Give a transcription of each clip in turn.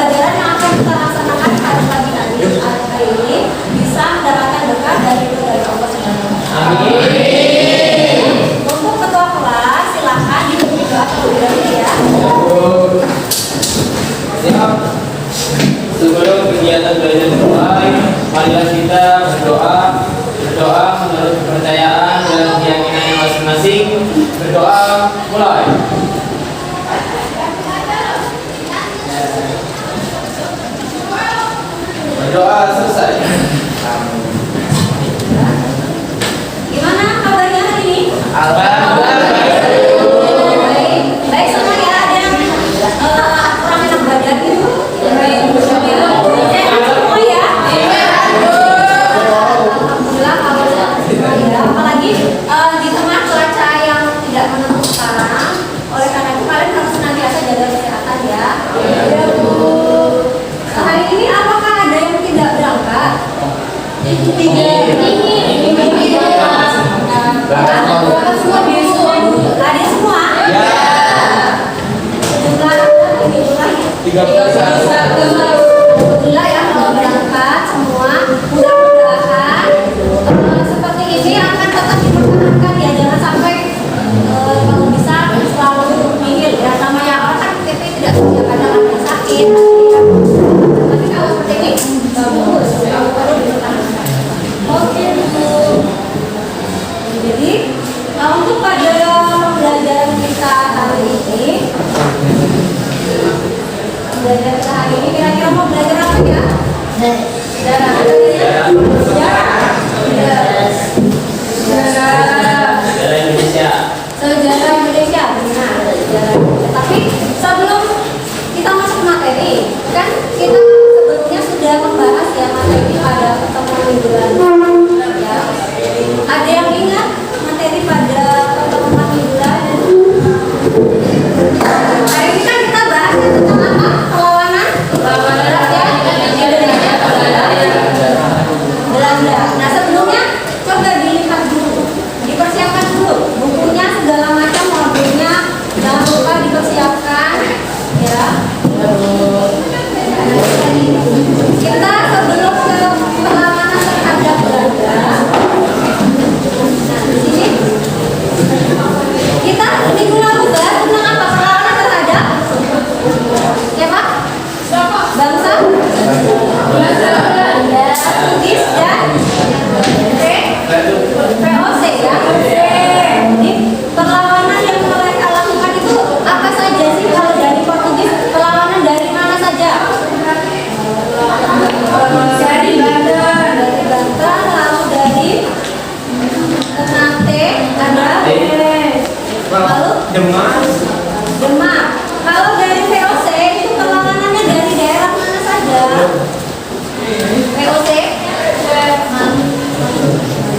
pembelajaran yang akan kita laksanakan pada pagi hari ini bisa mendapatkan berkah dari Allah Subhanahu wa Ta'ala. Amin. Untuk ketua kelas silakan dipimpin doa terlebih dahulu ya. Siap. Sebelum kegiatan belajar dimulai, marilah kita berdoa menurut kepercayaan dan keyakinannya masing-masing. Berdoa mulai. Berdoa selesai. Gimana kabarnya hari ini? Alhamdulillah. Baik semua ya. Ada yang kurang enak badan gitu? Sehat semua ya? Alhamdulillah kalau semua ya. Apalagi di tengah cuaca yang tidak menentu sekarang. Oleh karena itu kalian harus senantiasa jaga kesehatan ya. Hari ini apakah ada yang tidak berangkat? Berangkat semua di hadir semua? Ya. Alhamdulillah ya kalau berangkat semua mudah-mudahan seperti ini akan tetap dipertahankan ya, jangan sampai kalau bisa selalu minggir ya, namanya orang kan TV tidak setia kadang ada sakit tapi kalau seperti ini bagus perlu dipertahankan. Oke Bu. Jadi untuk pada pembelajaran kita hari ini kira-kira mau belajar apa ya? Sejarah. Sejarah Indonesia. Sejarah Indonesia, benar. Sejarah Indonesia. Tapi sebelum kita masuk materi, kan kita sebelumnya sudah membahas ya materi pada pertemuan mingguan. Ya. Ada yang ingat materi pada pertemuan mingguan? Hari ini kan kita bahas tentang apa? Perlawanan ya, Indonesia Belanda. Nah sebelumnya coba dilihat dulu, dipersiapkan dulu bukunya segala macam, modulnya jangan lupa dipersiapkan ya. Kita sebelum ke perlawanan terhadap Belanda, nah di sini kita minggu lalu bahas tentang apa? Perlawanan terhadap siapa? Bangsa Belanda, Portugis dan VOC ya. Jadi perlawanan yang mereka lakukan itu apa saja sih? Kalau dari Portugis perlawanan dari mana saja? Dari Banten, lalu dari Ternate ada, lalu Demak. Kalau dari VOC itu perlawanannya dari daerah mana saja? VOC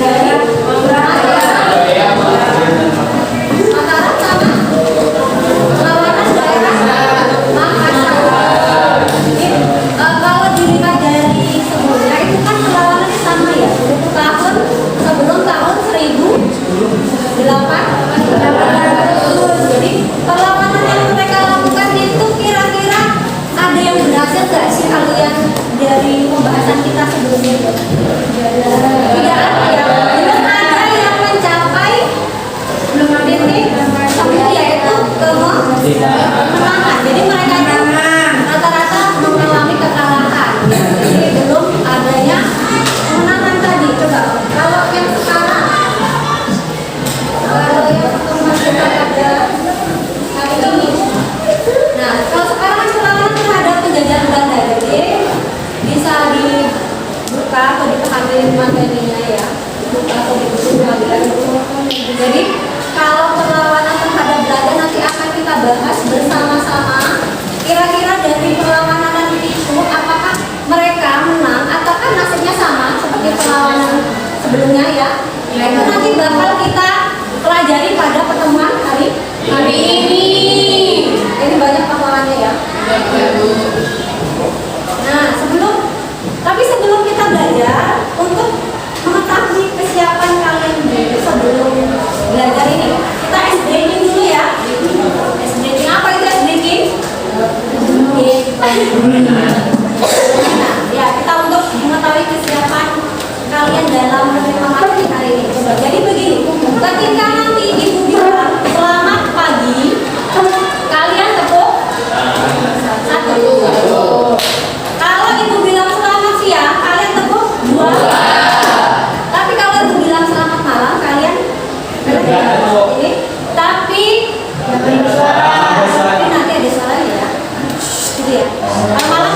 dari Mataram sama perlawanan daerah Makassar. Jadi kalau dilihat dari sebelumnya itu kan perlawanannya sama ya, itu tahun sebelum tahun 1800. Jadi perlawanan yang mereka lakukan itu kira-kira ada yang berhasil nggak sih kalian dari pembahasan kita sebelumnya? Tidak ada ya. Belum ada yang mencapai titik semu yaitu kemenangan. Jadi mereka itu rata-rata mengalami kekalahan. Jadi belum adanya kemenangan tadi. Coba kalau yang sekarang, kalau yang pertemuan kita pada hari ini, nah kalau sekarang kan perlawanan terhadap penjajahan Belanda, jadi bisa dibuka atau dipahami materinya ya, dibuka atau dibuka jadi kalau perlawanan terhadap Belanda nanti akan kita bahas bersama-sama. Kira-kira dari perlawanan itu apakah mereka menang ataukah nasibnya sama seperti perlawanan sebelumnya ya? Nah itu nanti bakal kita pelajari pada pertemuan hari ini. Ini banyak pahlawannya ya. Nah sebelum kita belajar untuk Ya, kita untuk mengetahui kesiapan kalian dalam menerima materi hari ini. Coba. Jadi begini, ketika nanti ibu bilang selamat pagi, kalian tepuk satu. Kalau ibu bilang selamat siang, kalian tepuk dua. Tapi kalau ibu bilang selamat malam, kalian ini. Tapi nanti ada suaranya ya. Gitu ya. Kalau malam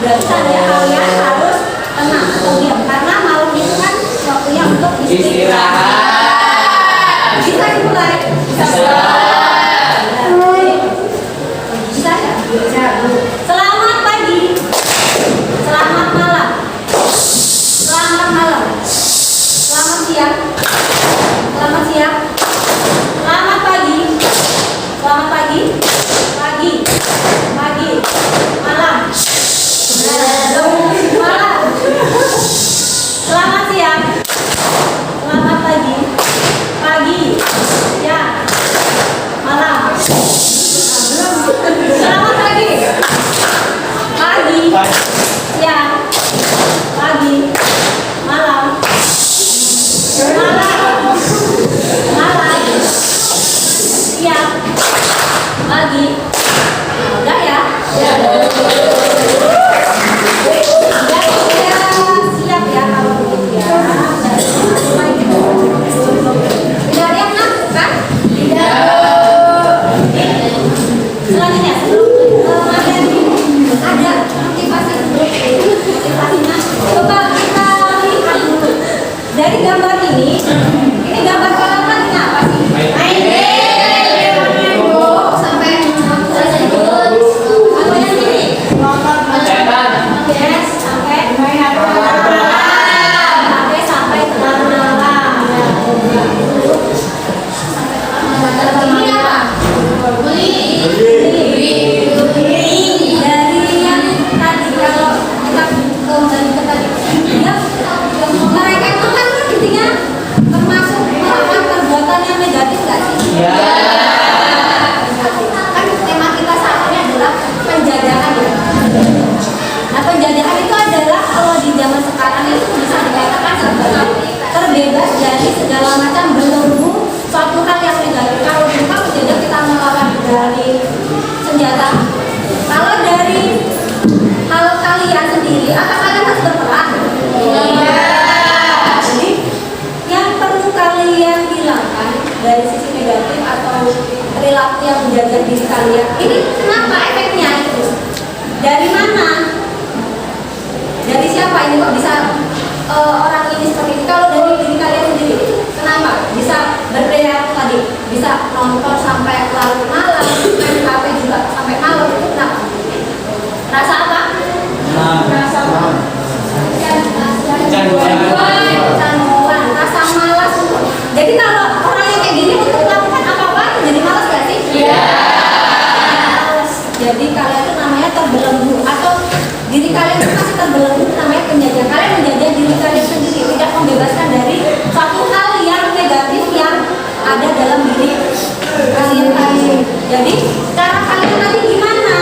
berarti tanda kalian harus tenang atau diam karena malam itu kan waktunya untuk istirahat. Bisa dimulai. Bisa ya? Bisa. Selamat pagi. Selamat malam. Selamat malam. Selamat siang. Selamat siang. Selamat pagi. Selamat pagi. Pagi. Pagi. Malam. Malam. Selamat siang. Selamat pagi. Pagi. Siang. Malam. Selamat pagi. Pagi. Siang. Pagi. Malam. Malam. Malam. Siang. Pagi. Udah ya? Ya. Siap ya kalau begitu ya. Tidak ada yang kan? Tidak. Selanjutnya sebelum ada motivasi motivasinya. Coba kita lihat dulu dari gambar ini gambar kalian apa sih? Main game. Sampai selesai dulu. Apa yang ini? Yes, sampai main sampai tengah malam. Ini apa? Beli. Dari yang tadi kalau kita kembali ke tadi, mereka itu kan intinya termasuk melakukan perbuatan yang negatif nggak sih? Iya. Kan tema kita saat ini adalah penjajahan ya. Nah penjajahan itu adalah kalau di zaman sekarang itu bisa dikatakan sebagai terbebas dari segala macam belenggu suatu hal yang negatif. Kalau dulu kan penjajah kita melawan dari senjata. Kalau dari hal kalian sendiri, apa kalian harus berperang? Iya. Jadi yang perlu kalian hilangkan dari sisi negatif atau perilaku yang menjaga diri kalian. Ini kenapa efeknya itu? Dari mana? Dari siapa ini kok bisa orang ini seperti ini? Kalau dari diri kalian sendiri, kenapa bisa berperilaku tadi? Bisa nonton sampai larut malam, main HP juga sampai malam, itu kenapa? Rasa apa? Rasa kecanduan, rasa malas. Jadi kalau orang yang kayak gini untuk melakukan apa-apa jadi malas gak sih? Iya. Jadi kalian itu namanya terbelenggu atau diri kalian itu masih terbelenggu, namanya penjajah. Kalian menjajah diri kalian sendiri, tidak membebaskan dari suatu hal yang negatif yang ada dalam diri kalian tadi. Jadi cara kalian nanti gimana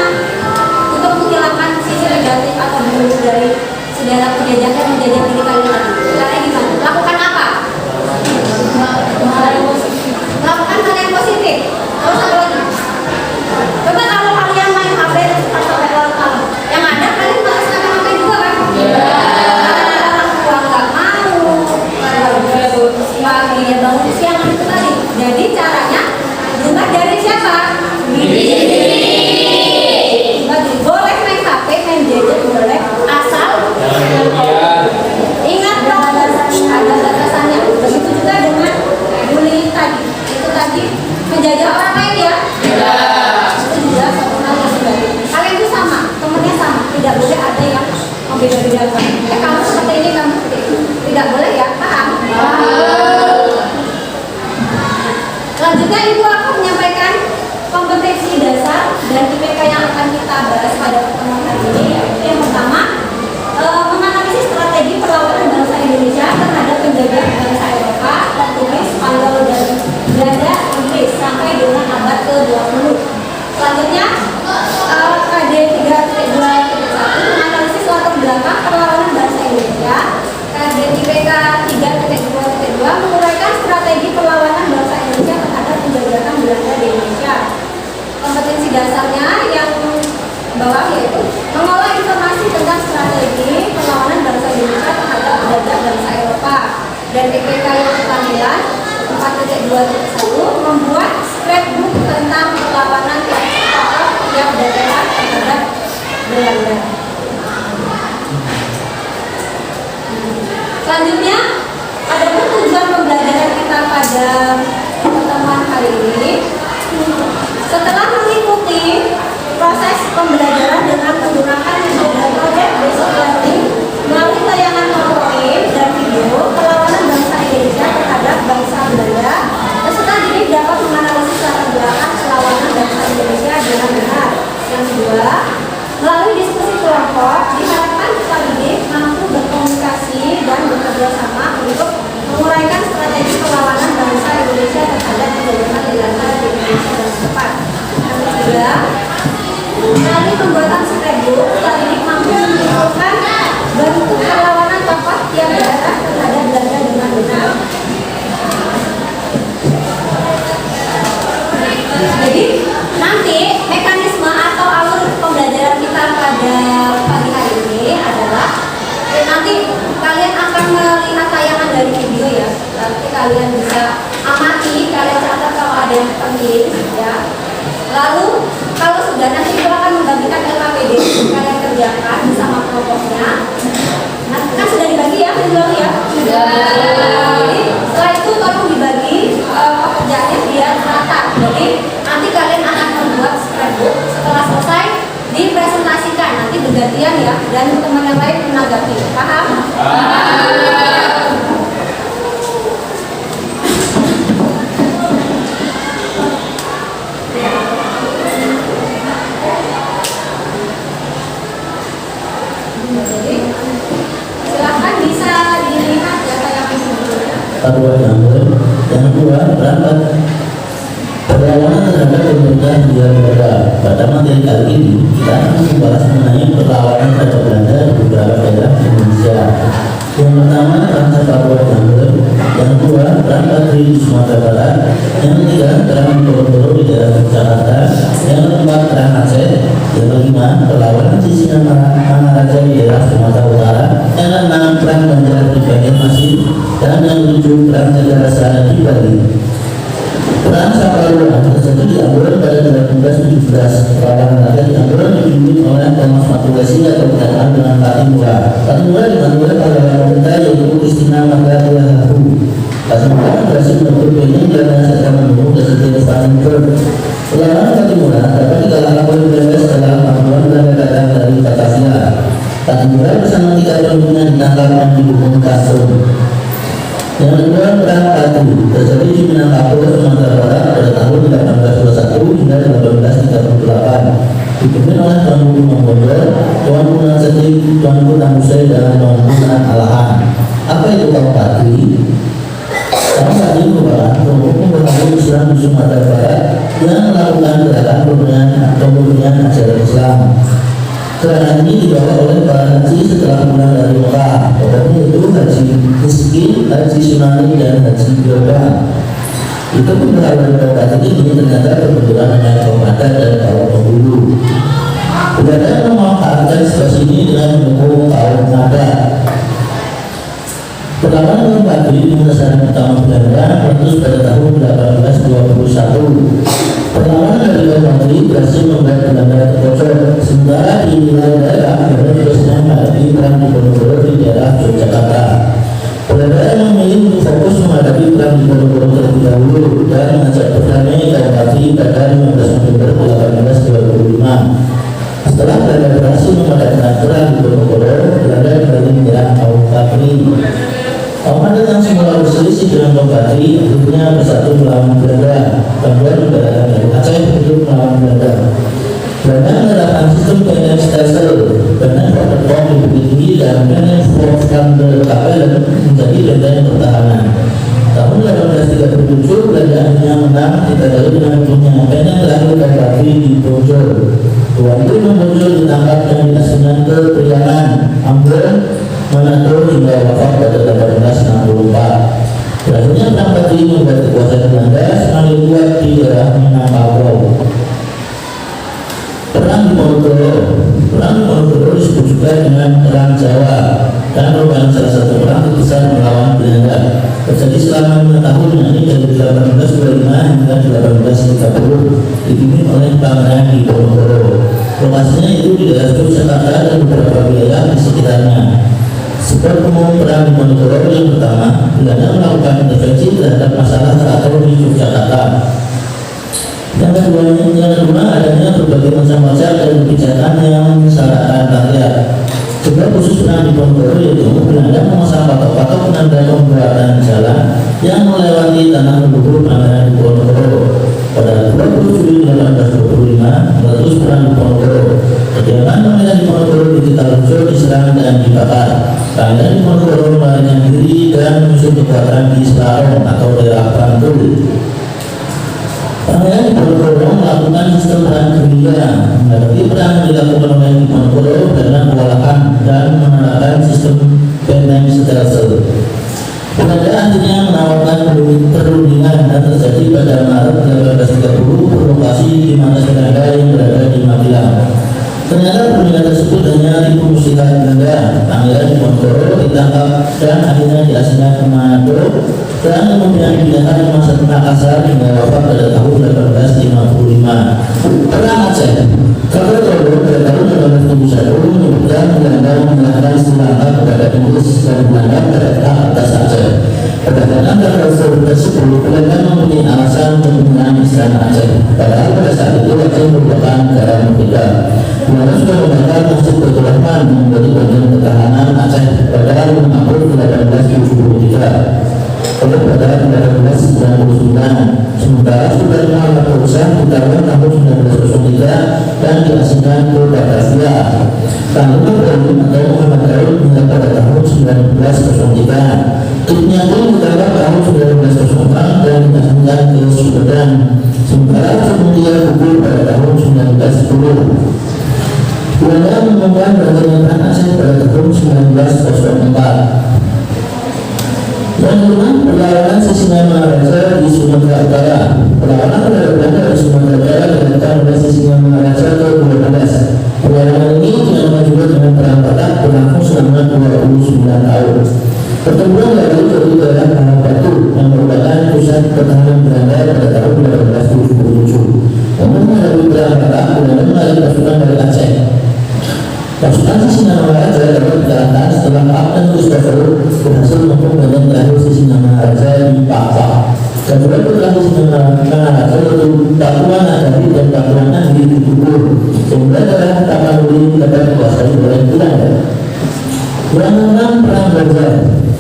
untuk menghilangkan sisi negatif atau belenggu dari segala penjajahan menjajah diri kalian tadi? Caranya gimana? Lakukan apa? Melakukan hal yang positif. Terus apa lagi? Coba kalau kalian main HP sampai larut malam, yang ada kalian malas main HP juga kan? Iya. Orang tua nggak mau, pagi ya bangun siang itu tadi. Jadi caranya berubah dari siapa? Diri sendiri. Boleh main HP, main gadget boleh, asal ingat dong ada batasannya. Begitu juga dengan bullying tadi. Itu tadi menjajah orang lain ya. Itu juga suatu hal yang negatif. Kalian itu sama, temennya sama. Tidak boleh ada yang membeda-bedakan. Kamu seperti ini, kamu seperti itu. Tidak boleh ya, paham? Selanjutnya ibu akan menyampaikan kompetensi dasar dan IPK yang akan kita bahas pada pertemuan hari ini. Yang pertama, menganalisis strategi perlawanan bangsa Indonesia terhadap penjajahan bangsa Eropa, Portugis, Spanyol, dan Belanda, Inggris sampai dengan abad ke-20. Selanjutnya, KD 3.2 Belanda. Selanjutnya, ada tujuan pembelajaran kita pada pertemuan hari ini. Setelah mengikuti proses pembelajaran dengan menggunakan metode project based learning melalui tayangan PowerPoint dan video perlawanan bangsa Indonesia terhadap bangsa Belanda, peserta didik dapat menganalisis latar belakang perlawanan bangsa Indonesia dengan benar. Yang kedua, melalui diskusi kelompok diharapkan peserta didik mampu berkomunikasi dan bekerja sama untuk menguraikan strategi perlawanan bangsa Indonesia terhadap penjajahan Belanda di Indonesia dan setempat. Yang ketiga, melalui pembuatan scrapbook, peserta didik mampu menyimpulkan bentuk perlawanan tokoh tiap daerah terhadap Belanda dengan benar. Jadi nanti mekanisme atau alur pembelajaran kita pada pagi hari ini adalah nanti kalian akan melihat tayangan dari video ya. Nanti kalian bisa amati, kalian catat kalau ada yang penting ya. Lalu kalau sudah nanti kita akan membagikan LKPD, kalian kerjakan bersama kelompoknya. Nah, kan sudah dibagi ya, ya. Sudah. Jadi setelah itu tolong dibagi pekerjaannya biar rata. Jadi nanti kalian akan membuat scrapbook. Setelah selesai dipresentasikan, nanti bergantian ya, dan teman yang lain menanggapi. Paham? Silahkan bisa dilihat ya tayangan videonya. Yang kedua, berangkat perlawanan terhadap pemerintahan Belanda. Pada materi kali ini kita akan membahas mengenai perlawanan terhadap Belanda di beberapa daerah di Indonesia. Yang pertama, Rangka Papua Jambon. Yang kedua, Rangka di Sumatera Barat. Yang ketiga, Rangka Gorontalo di daerah Jakarta. Yang keempat, Rangka Aceh. Yang kelima, perlawanan di Singamangaraja di daerah Sumatera Utara. Yang keenam, Perang Banjar di Banjarmasin. Dan yang ketujuh, Perang Negara Selatan di Bali. Perang Saparua terjadi di Ambon pada 1917. Perlawanan rakyat di Ambon dipimpin oleh Thomas Matulesi atau dikenal dengan Katimura. Katimura dibantu oleh pahlawan wanita yaitu Kristina Margarethu. Katimura berhasil merebut Benin dan serta membunuh Presiden Vandenberg. Perlawanan Katimura dapat dikalahkan oleh Belanda setelah Pahlawan Belanda datang dari Batavia. Katimura bersama 3 pendukungnya ditangkap dan dihukum kasur. Yang kedua, Perang Patu terjadi di Minangkabau, Sumatera Barat pada tahun 1821 hingga 1838. Dipimpin oleh Tuanku Mangondor, Tuanku Nanseti, Tuanku Tambusai, dan Tuanku Alahan. Apa itu Perang Patu? Perang Patu merupakan kelompok pemberontak Islam di Sumatera Barat yang melakukan gerakan pemurnian ajaran Islam. Serangan ini dibawa oleh para haji setelah pulang dari Mekah. Pokoknya itu Haji Miskin, Haji Sunani, dan Haji Yoga. Itu pemberontakan pada ini ternyata kebetulan dengan komandan dan kaum penghulu. Belanda memanfaatkan situasi ini dengan mendukung kaum Nada. Perlawanan Padi dengan sasaran utama Belanda meletus pada tahun 1821. Perlawanan dari Padi berhasil membuat Belanda terpojok. Sementara di wilayah daerah Belanda terusnya menghadapi perang di Diponegoro di daerah Yogyakarta. Belanda memilih untuk fokus menghadapi perang di Diponegoro terlebih dahulu dan mengajak perdamaian kaum Padi pada 15 November 1825. Setelah Belanda berhasil memadamkan perang di Diponegoro, Belanda kembali menyerang kaum Padi. Komandan yang semula berselisih dengan kaum Padi akhirnya bersatu melawan Belanda. Kemudian negara dari Aceh untuk melawan Belanda. Belanda menerapkan sistem PNS Stelsel, PNS Protokol di Bukit Tinggi, dan PNS Volkskamp Kapellen menjadi benteng pertahanan. Tahun 1837 Belanda akhirnya menang ditandai dengan punya PNS terakhir dan Padi di Bojol. Tuanku Bojol ditangkap dan dinasihkan ke Priangan, Ambon, Manado hingga wafat pada 1864. Berakhirnya Perang Padi membuat kekuasaan Belanda semakin kuat di daerah Minangkabau. Perang Diponegoro disebut juga dengan Perang Jawa dan merupakan salah satu perang terbesar melawan Belanda. Terjadi selama 5 tahun, yakni dari 1825 hingga 1830, dipimpin oleh Pangeran Diponegoro. Lokasinya itu di daerah Yogyakarta Sebab umum peran di Ponorogo yang pertama, Belanda melakukan intervensi terhadap masalah teratur di Yogyakarta. Yang kedua adanya berbagai macam wajah dan kebijakan yang mensyaratkan rakyat. Juga khusus peran di Ponorogo yaitu Belanda memasang patok-patok penanda pembuatan jalan yang melewati tanah leluhur Pangeran Diponegoro. Pada 20 Juli 1825 meletus perang Diponegoro. Kediaman Pangeran Diponegoro di Tegalrejo diserang dan dibakar. Pangeran Diponegoro melarikan diri dan menyusun kekuatan di Selarong atau daerah Bantul. Pangeran Diponegoro melakukan sistem perang gerilya menghadapi perang yang dilakukan oleh Diponegoro dengan kewalahan dan menerapkan sistem benteng stelsel. Belanda akhirnya menawarkan perundingan dan terjadi pada Maret 1830 provokasi di markas Belanda yang berada di Magelang. Ternyata perundingan tersebut hanya tipu muslihat Belanda. Pangeran Diponegoro ditangkap dan akhirnya diasingkan ke Manado dan kemudian dipindahkan ke Makassar hingga wafat pada tahun 1855. Perang Aceh. Kakek Tolo pada tahun 1871 menyebutkan Belanda menyerahkan Sri Lanka kepada Inggris dan Belanda pada atas Aceh. Berdasarkan kakek tersebut, Belanda mempunyai alasan untuk menyerang istana Aceh. Padahal pada saat itu Aceh merupakan negara merdeka. Belanda sudah membakar Masjid Baitur Rahman yang menjadi bagian pertahanan Aceh pada 5 April 1873. Pada 1899, sementara sudah Muhammad Hussein ditawan tahun 1903 dan diasingkan ke Batavia. Panglima Brigjen atau Muhammad Daud hingga pada tahun 1903. Tutnya pun ditangkap tahun 1904 dan diasingkan ke Sumedang. Sementara Semutia gugur pada tahun 1910. Belanda mengumumkan penerimaan Aceh pada tahun 1904. Yang kelima, perlawanan Sisingamangaraja di Sumatera Utara. Perlawanan terhadap Belanda di Sumatera Utara dilakukan oleh Sisingamangaraja ke-12. Perlawanan ini dinamakan juga dengan Perang Batak berlangsung selama 29 tahun. Pertempuran lalu dari daerah Tanah Batu yang merupakan pusat pertahanan Belanda pada tahun 1877. Untuk menghadapi Perang Batak, Belanda menarik pasukan dari Aceh. Pasukan Sisingamangaraja dapat dikalahkan setelah Kapten Christopher berhasil memperbanyak terakhir Sisingamangaraja di Papua. Dan juga setelah Sisingamangaraja yaitu Papua Nagari dan Papua Nagari digugur, sehingga daerah Tapanuli dapat dikuasai oleh Belanda. Yang keenam, Perang Banjar.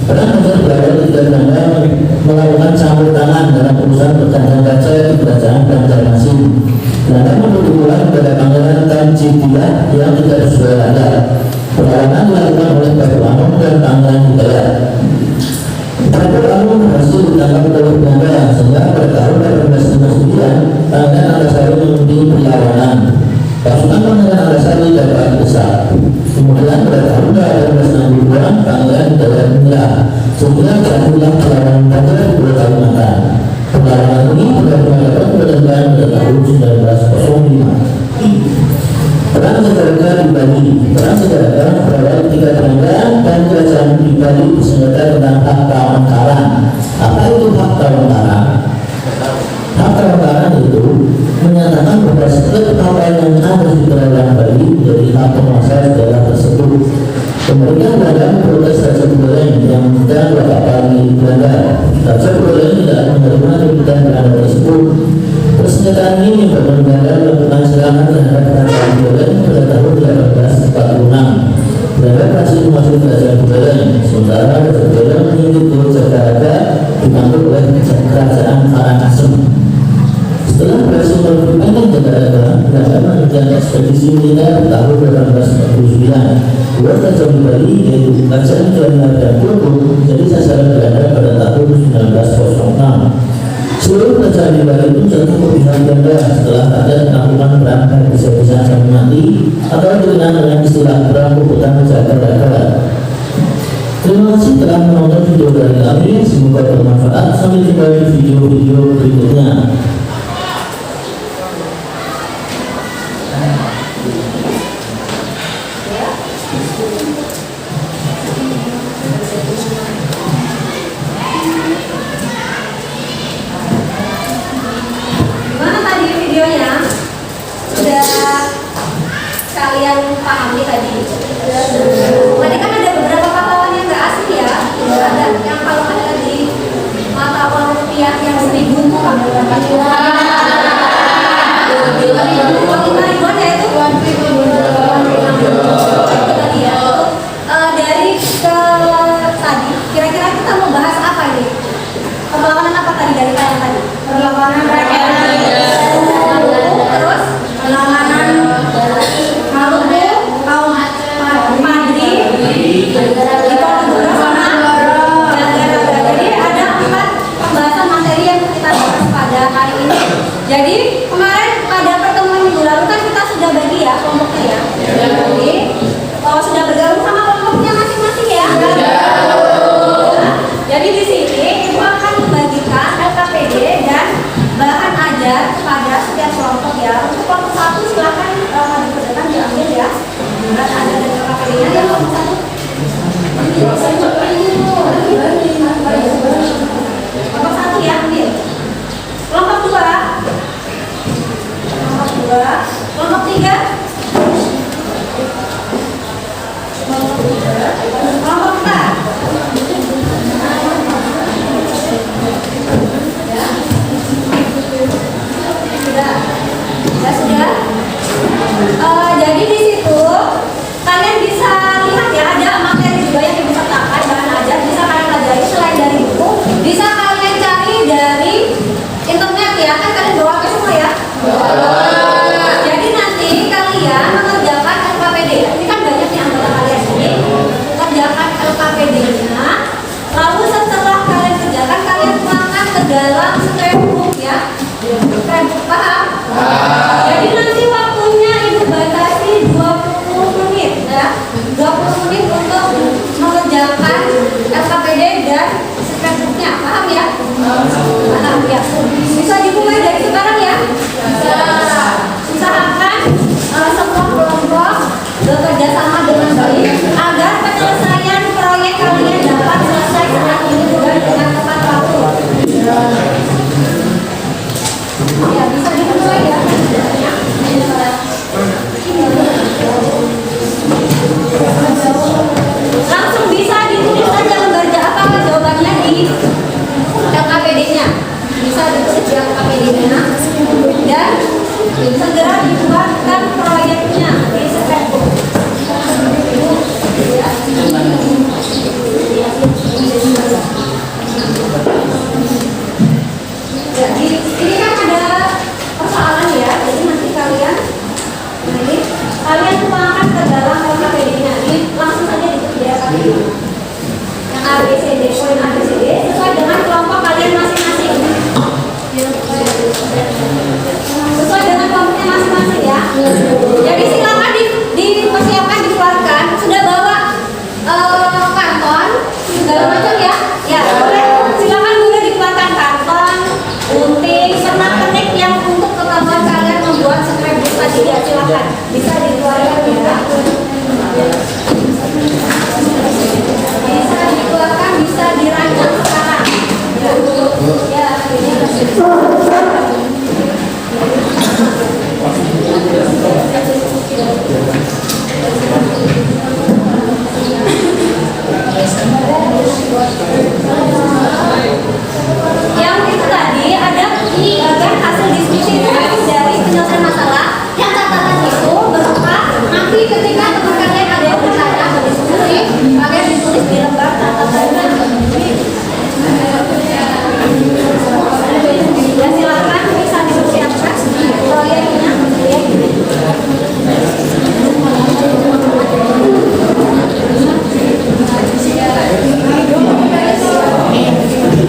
Perang Banjar berawal ketika Belanda melakukan campur tangan dalam urusan perdagangan kaca di kerajaan Banjarmasin. Belanda memperdukulan kepada Pangeran Tanjidillah yang tidak bersaudara. Perlawanan dilakukan oleh Batu Anom dan Pangeran Hidayat. Batu Anom berhasil ditangkap oleh Belanda sehingga pada tahun 1859 Pangeran Antasari memimpin perlawanan. Pasukan Pangeran Antasari dapat besar. Kemudian pada tahun 1862 Pangeran Hidayat menyerah sehingga berakhirlah perlawanan Banjar di Pulau Kalimantan. Perlawanan ini benar-benar dapat dilakukan pada tahun 1905. Perang Sejarah di Bali. Perang Sejarah berawal ketika Belanda dan kerajaan di Bali bersenjata tentang hak tawon karang. Apa itu hak tawon karang? Hak tawon karang itu menyatakan bahwa setiap kapal yang ada di perairan Bali menjadi hak penguasa daerah tersebut. Pemerintah Belanda memprotes Raja Buleleng yang meminta dua kapal milik Belanda. Raja Buleleng tidak menerima kebutuhan Belanda tersebut. Persenjataan ini menyebabkan Belanda melakukan serangan terhadap Kerajaan Buleleng pada tahun 1846. Belanda berhasil menguasai Kerajaan Buleleng, sementara Raja Buleleng menyingkir ke Jakarta dibantu oleh Kerajaan Karangasem. Setelah berhasil merebutkan Jakarta, Belanda melanjutkan ekspedisi militer tahun 1849. Dua kerajaan di Bali yaitu Kerajaan Jawa dan Bogor menjadi sasaran Belanda pada tahun 1906. Seluruh kerajaan di Bali itu jatuh ke pihak Belanda setelah rakyat melakukan perang habis-habisan sampai mati atau dikenal dengan istilah perang Kubutan Jakarta. Terima kasih telah menonton video dari kami, semoga bermanfaat. Sampai jumpa di video-video berikutnya. Gimana tadi videonya? Sudah kalian pahami tadi? Tadi kan ada beberapa pahlawan yang nggak Kelompok 4. Sudah. Ya sudah. Jadi di situ kalian bisa lihat ya, ada materi juga yang disertakan, bahan ajar bisa kalian pelajari selain dari buku, bisa kalian cari dari internet ya, kan kalian bawa apa semua ya? Jadi nanti kalian mengerjakan LKPD. Ini kan banyak nih anggota kalian ini. Kerjakan LKPD-nya. Lalu setelah kalian kerjakan, kalian tuangkan ke dalam scrapbook ya. Scrapbook, paham? Jadi nanti waktunya Ibu batasi 20 menit ya. 20 menit untuk mengerjakan LKPD dan scrapbooknya. Paham ya? Paham ya. Bisa dimulai dari sekarang ya? Bisa. Usahakan semua kelompok bekerja sama dengan baik agar penyelesaian proyek kalian dapat selesai saat ini juga dengan tepat waktu. Ya, bisa dimulai ya. Langsung bisa ditulis aja lembar apa jawabannya di LKPD-nya. Bisa ditulis di LKPD-nya dan segera dibuatkan proyeknya di scrapbook. Jadi ini kan ada persoalan ya, jadi nanti kalian tuangkan ke dalam LKPD-nya. Langsung saja ditulis di LKPD. Yang ABCD, poin ABCD sesuai dengan kelompok kalian masing-masing. Sesuai dengan kelompoknya masing-masing ya. Jadi silakan dipersiapkan, dikeluarkan. Sudah bawa karton segala macam ya. Ya boleh, silakan boleh dikeluarkan karton, gunting, pernak-pernik yang untuk kemampuan kalian membuat scrapbook tadi ya. Silakan bisa dikeluarkan ya. Bisa dikeluarkan, bisa dirancang sekarang. Ya, ini yang itu tadi ada di bagian hasil diskusi itu dari penyelesaian masalah. Yang catatan itu berupa nanti ketika teman kalian ada yang bertanya atau diskusi, kalian ditulis di lembar catatannya. Ya silakan bisa dipersiapkan proyeknya ya.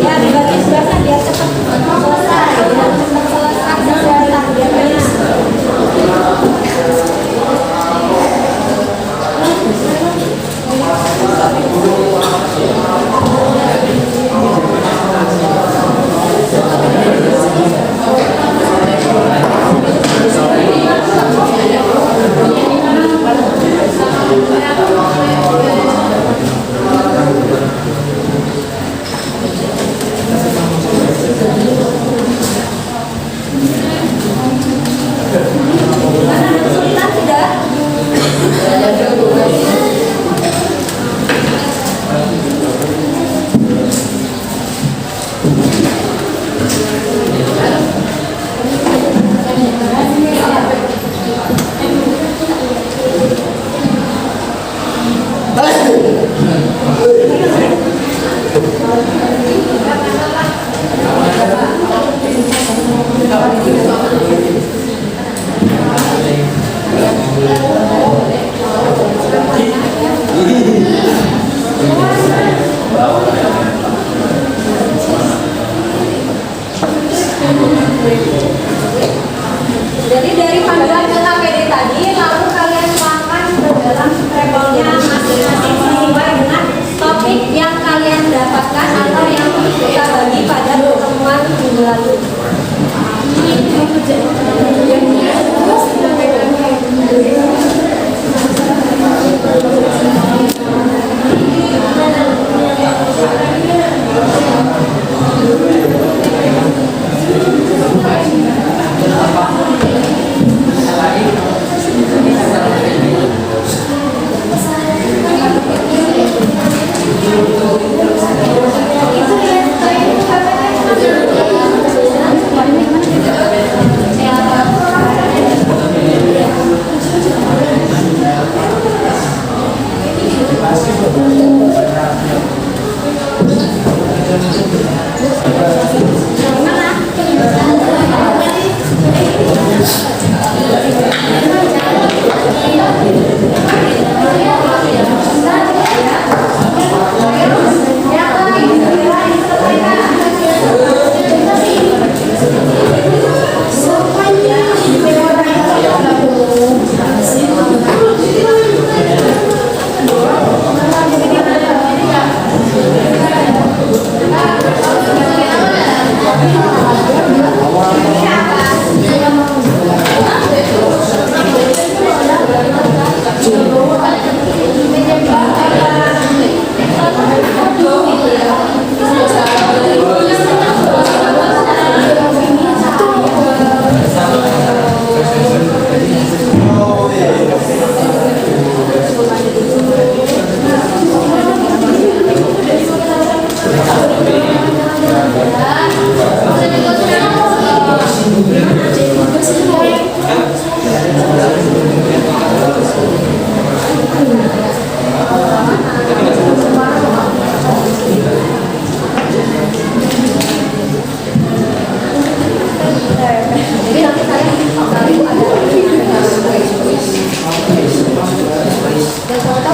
Ya dibagi tugasnya biar cepat selesai, biar cepat selesai targetnya. Ada kesulitan tidak?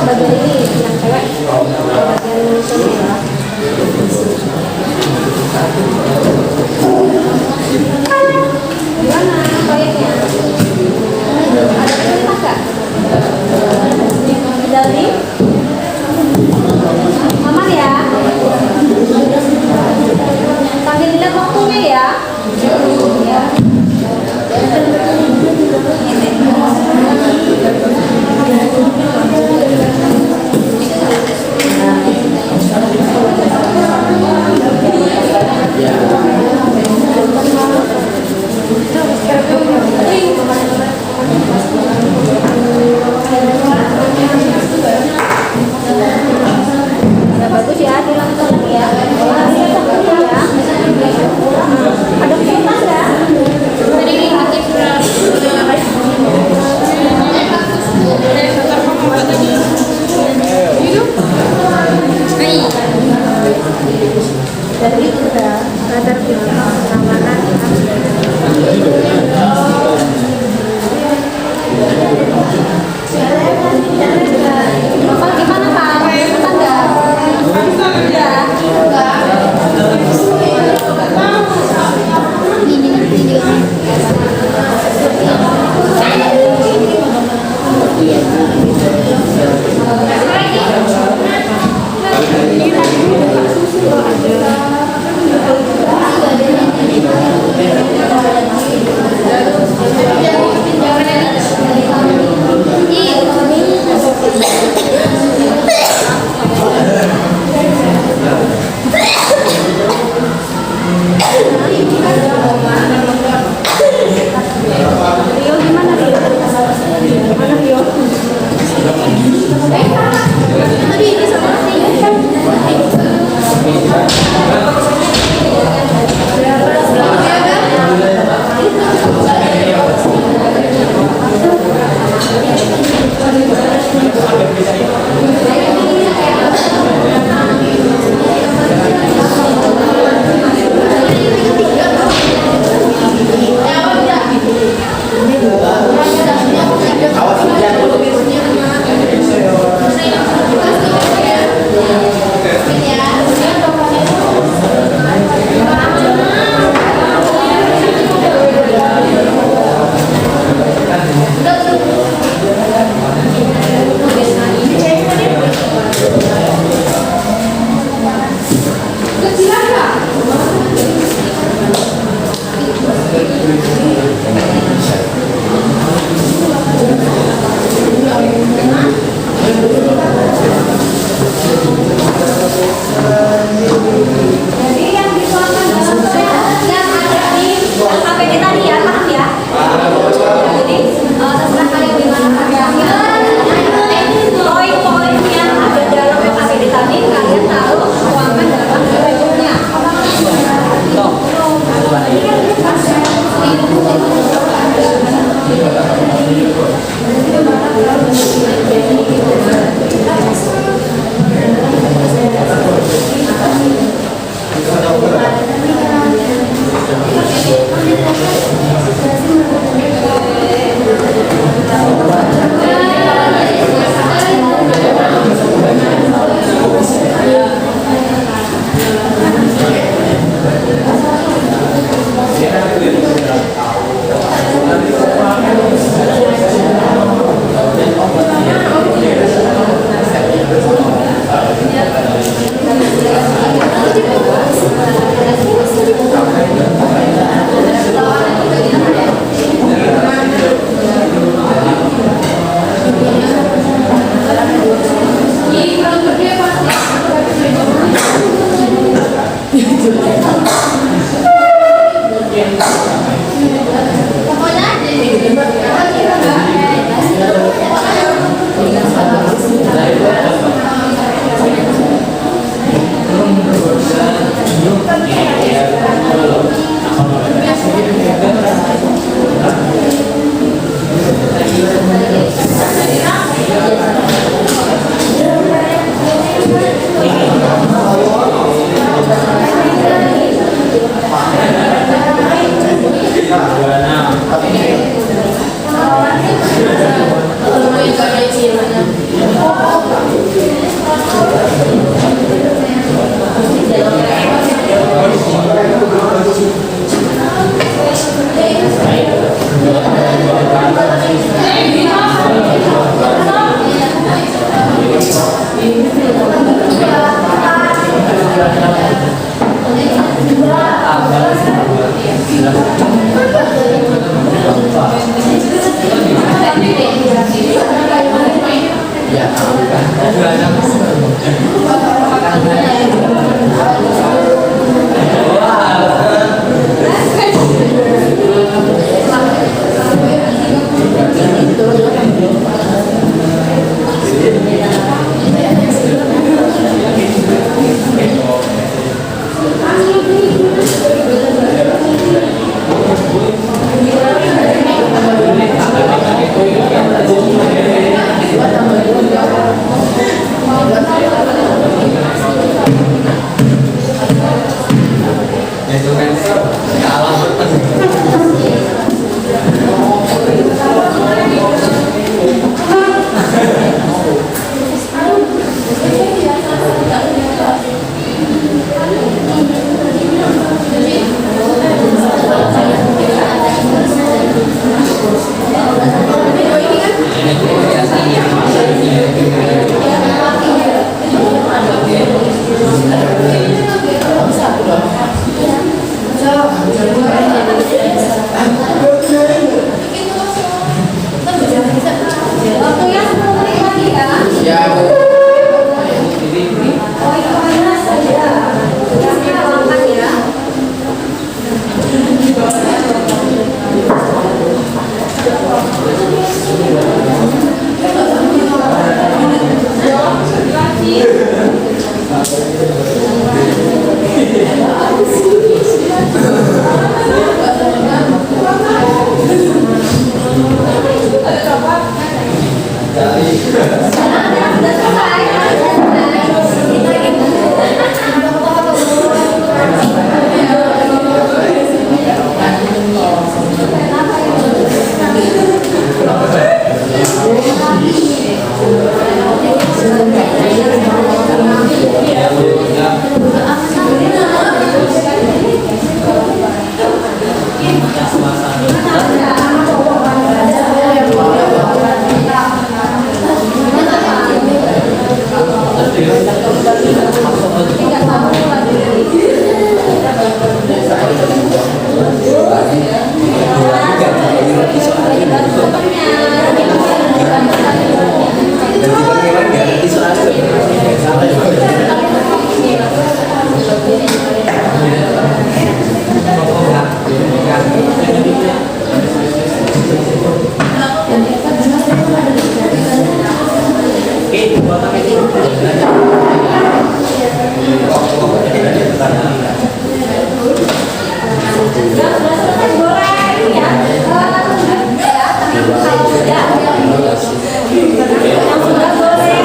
bagian ini yang cewek bagian sini ya. Gimana proyeknya? Ada kesulitan nggak? Dari aman ya? Sambil dilihat waktunya ya. Ya. Udah bagus ya, dilakukan lagi ya. Ada kesulitan nggak? Tadi aktif dari itu udah radar keamanan. Bapak gimana Pak? Suka nggak? Rio gimana Rio? Mana Rio? Tadi ini sama Awas hujan. Waktunya 10 menit lagi ya. Ya, Bu. Oh, itu panas saja. Gasnya makan ya. Sudah selesai. Ya, Bu. Ya. Sudah selesai goreng ya. Yang sudah goreng.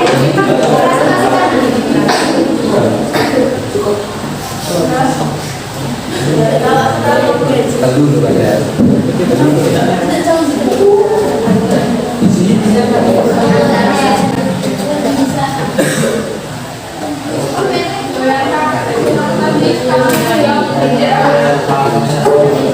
Ya.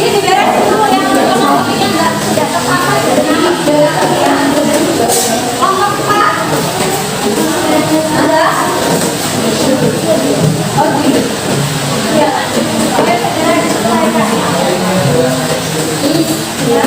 Ini diberesin dulu yang kopinya nggak terpakai ya. Ngomong Pak. Ada? Oh gitu. Ya. Oke, segera diselesaikan. Ya.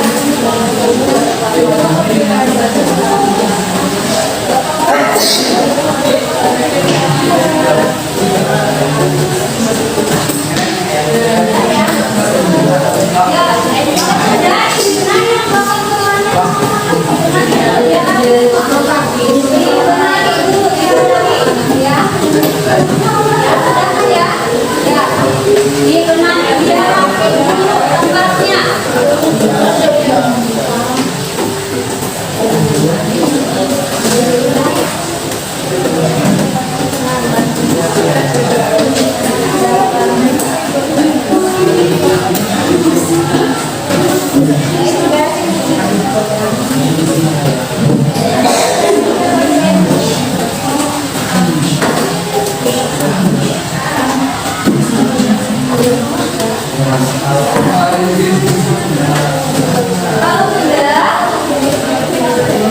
Kalau sudah,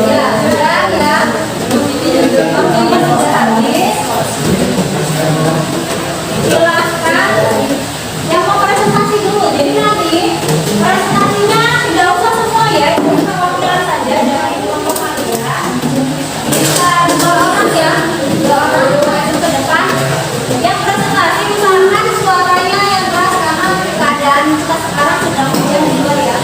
ya sudah ya. Waktunya sudah habis. Silakan yang mau presentasi dulu. Jadi nanti presentasinya tidak usah semua ya, cuma wawancara saja dari kelompok kalian. Bisa 2 orang ya, 2 orang maju ke depan. Yang presentasi usahakan suaranya yang keras karena keadaan kita sekarang sedang hujan juga ya.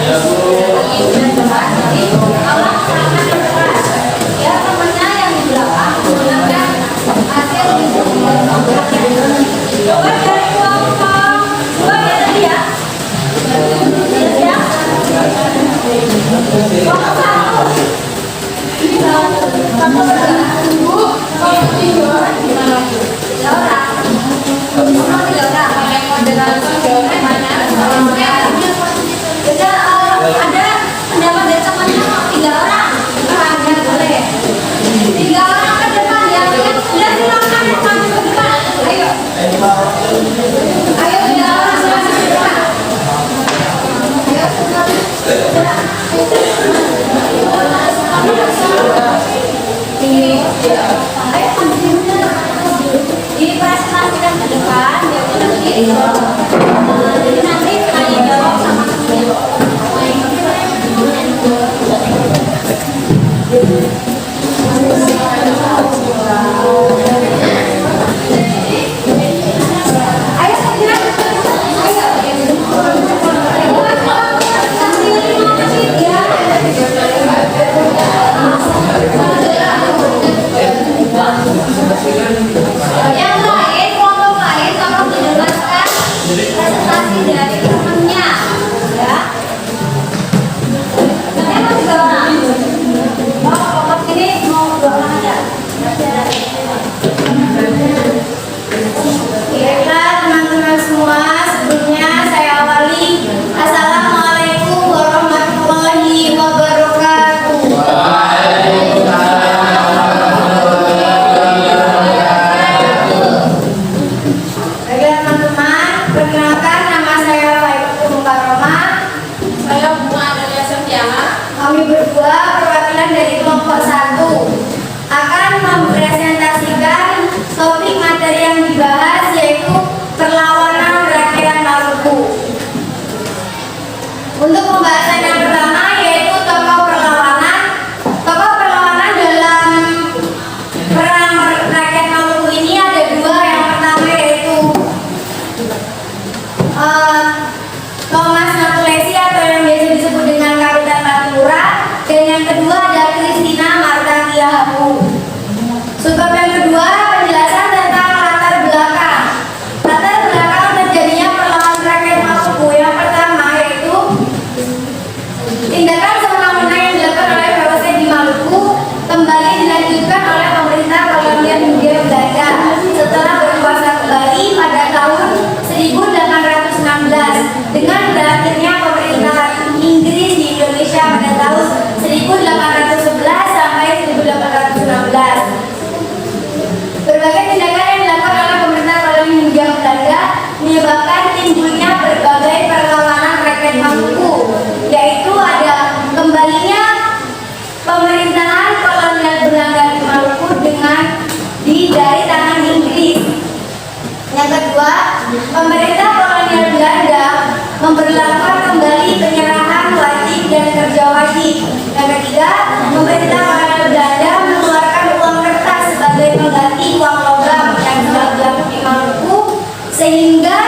dilakukan kembali penyerahan wajib dan kerja wajib. Yang ketiga, pemerintah kolonial Belanda mengeluarkan uang kertas sebagai pengganti uang logam yang telah berlaku di Maluku sehingga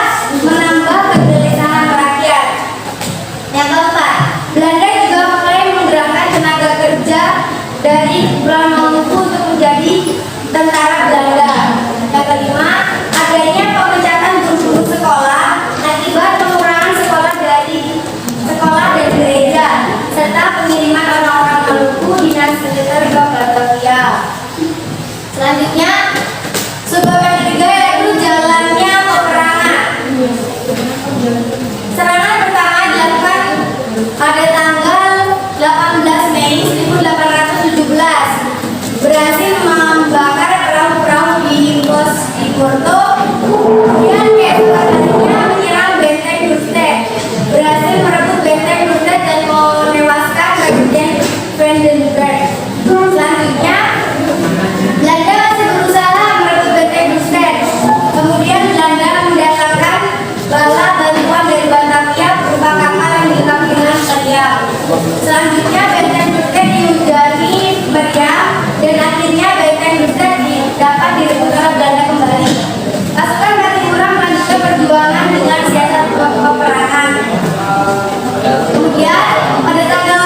menambah kegelisahan rakyat. Yang keempat, Belanda juga mulai menggerakkan tenaga kerja dari Pulau Maluku untuk menjadi tentara Belanda. Yang kelima, adanya pemecatan guru-guru sekolah akibat pengurangan sekolah dan gereja serta pengiriman orang-orang Maluku dinas militer ke Batavia. Selanjutnya, sebab yang ketiga yaitu jalannya peperangan. Serangan pertama dilakukan pada tanggal 18 Mei 1817, berhasil membakar perahu-perahu di Porto. Kemudian keesokan harinya menyerang benteng Dordrecht, berhasil merebut benteng Dordrecht dan menewaskan Presiden Vandenberg. Selanjutnya, Belanda masih berusaha merebut benteng Dordrecht. Kemudian Belanda mendatangkan bala bantuan dari Batavia berupa kapal yang dilengkapi dengan meriam. Selanjutnya benteng Dordrecht dihujani meriam dan akhirnya benteng Dordrecht dapat direbut oleh Belanda kembali. Pasukan Pattimura melanjutkan perjuangan dengan siasat peperangan. Kemudian pada tanggal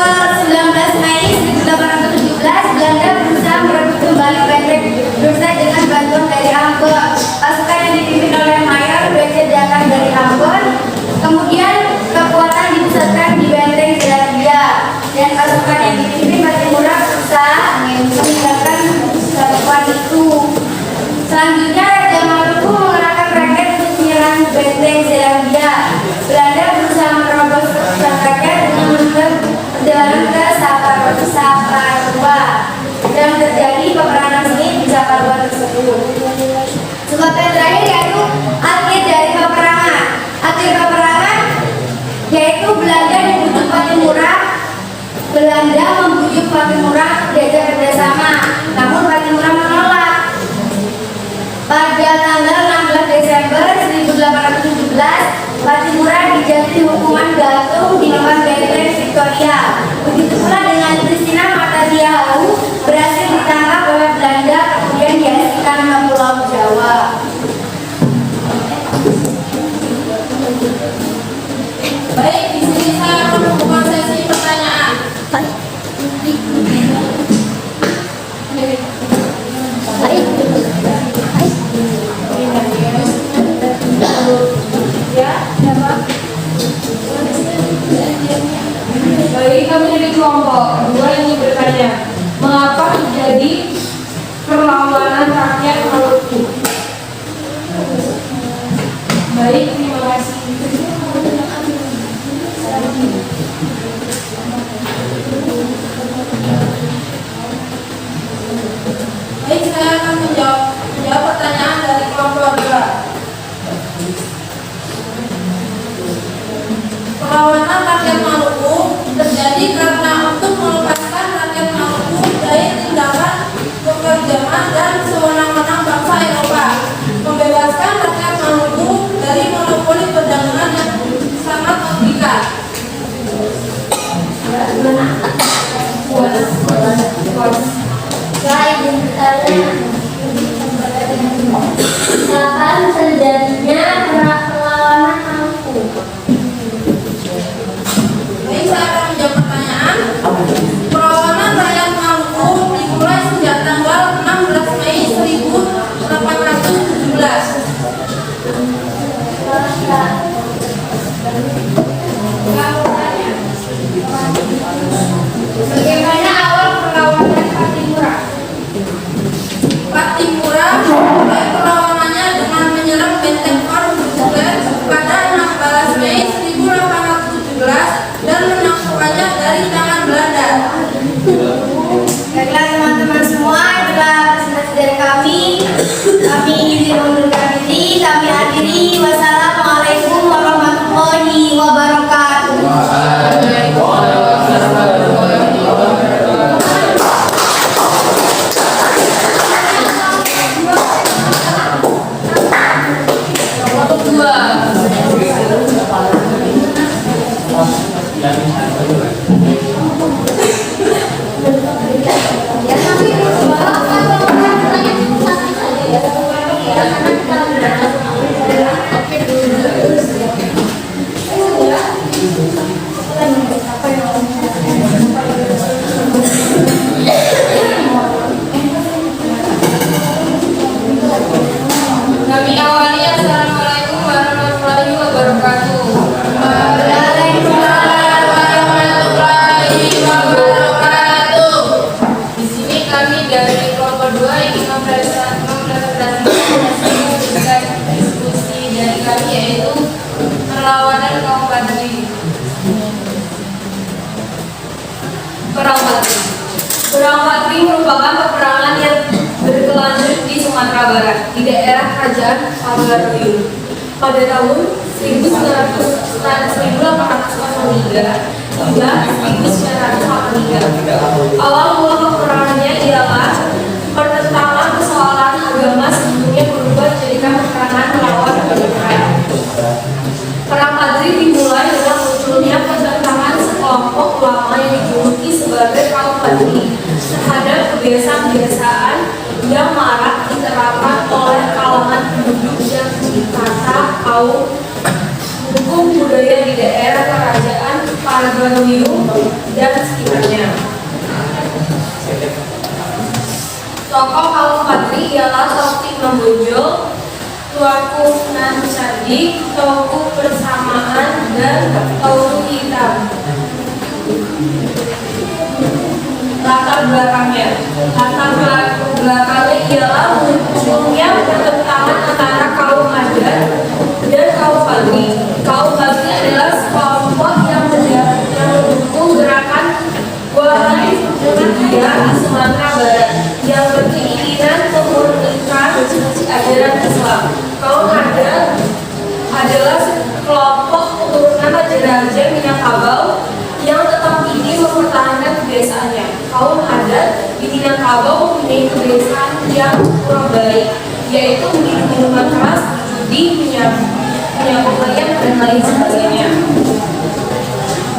19 Mei 1817 Belanda berusaha merebut kembali benteng Dordrecht dengan bantuan dari Ambon. Pasukan yang dipimpin oleh Mayor Brigjen dari Ambon. Kemudian kekuatan dipusatkan di benteng Zelandia dan pasukan yang dipimpin Pattimura berusaha meninggalkan satuan itu. Selanjutnya Raja Maluku mengerahkan rakyat untuk menyerang benteng Zelandia. Belanda berusaha menerobos keputusan rakyat dengan menemukan perjalanan ke Saparua dan terjadi peperangan sengit di Saparua tersebut. Sebab yang terakhir yaitu akhir dari peperangan. Akhir peperangan yaitu Belanda membujuk Pattimura. Belanda membujuk Pattimura diajak kerjasama, namun Pattimura menolak. Pada tanggal 16 Desember 1817, Pattimura dijatuhi hukuman gantung di depan benteng Victoria. Begitu pula dengan Christina Matadiahu berhasil ditangkap oleh Belanda kemudian diasingkan ke Pulau Jawa. Baik, di sini saya akan membuka sesi pertanyaan. Baik, kami dari kelompok 2 ingin bertanya, mengapa terjadi perlawanan rakyat Maluku? Baik, terima kasih. Baik, saya akan menjawab pertanyaan dari kelompok 2. Perlawanan rakyat Maluku terjadi karena untuk melepaskan rakyat Maluku dari tindakan pekerjaan dan sewenang-wenang bangsa Eropa, membebaskan rakyat Maluku dari monopoli Ya tapi kalau pertanyaan itu satu saja ya, karena kita oke dulu. Kami awali assalamualaikum warahmatullahi wabarakatuh. Waalaikumsalam warahmatullahi wabarakatuh. Di sini kami dari kelompok 2 ingin mempresentasikan diskusi dari kami, yaitu perlawanan kaum Badri. Perang Badri. Perang Badri merupakan peperangan yang berkelanjut di Sumatera Barat di daerah Kerajaan Pagaruyung pada tahun 1803 hingga 1983. Awal mula peperangannya ialah pertentangan persoalan agama sebelumnya berubah dijadikan peperangan melawan Belanda. Perang Badri dimulai dengan munculnya pertentangan sekelompok ulama yang dijuluki sebagai kaum Badri terhadap kebiasaan-kebiasaan yang marak diterapkan oleh kalangan penduduk yang dikata kaum hukum budaya di daerah Kerajaan Pagaruyung dan sekitarnya. Tokoh kaum Badri ialah Taufik Mambojol, Tuanku Nan Sadik, Tauku Persamaan, dan Tauru Hitam. Latar belakangnya ialah munculnya pertentangan antara kaum adat dan kaum Badri. Kaum Badri adalah sekelompok yang mendukung gerakan Wahai Muhammadiyah di Sumatera Barat yang berkeinginan memurnikan ajaran Islam. Kaum adat adalah kelompok keturunan raja-raja Minangkabau yang tetap ingin mempertahankan kebiasaannya. Kaum adat di Minangkabau mempunyai kebiasaan yang kurang baik, yaitu minum minuman keras, judi, menyapu ayam, dan lain sebagainya.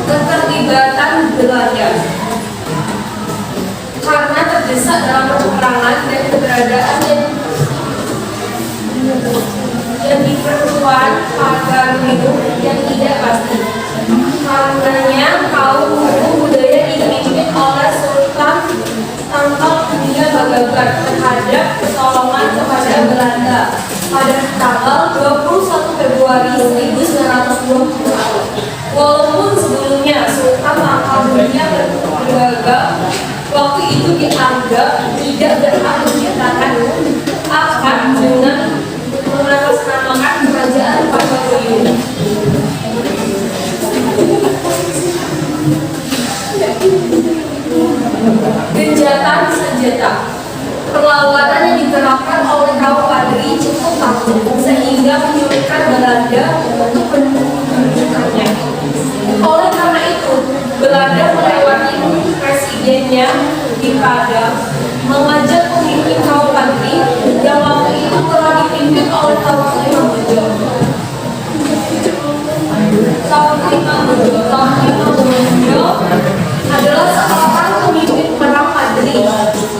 Keterlibatan Belanda karena terdesak dalam peperangan dan keberadaan yang diperluan Pagaruyung yang tidak pasti. Karenanya kaum hukum budaya dipimpin oleh Sultan Tangkal Dunia Bagagar terhadap pertolongan kepada Belanda pada tanggal 21 Februari 1920. Walaupun sebelumnya Sultan Tangkal Dunia Bagagar waktu itu dianggap tidak berhak menciptakan akad dengan mengatasnamakan kerajaan Pagaruyung. Genjatan senjata. Perlawanan yang diterapkan oleh kaum Badri cukup takut sehingga menyulitkan Belanda untuk menunjukkannya. Oleh karena itu, Belanda melewati presidennya di Padang mengajak pemimpin kaum Badri yang waktu itu telah dipimpin oleh Taufik Mambojol. Taufik Mambojol adalah seorang pemimpin perang Badri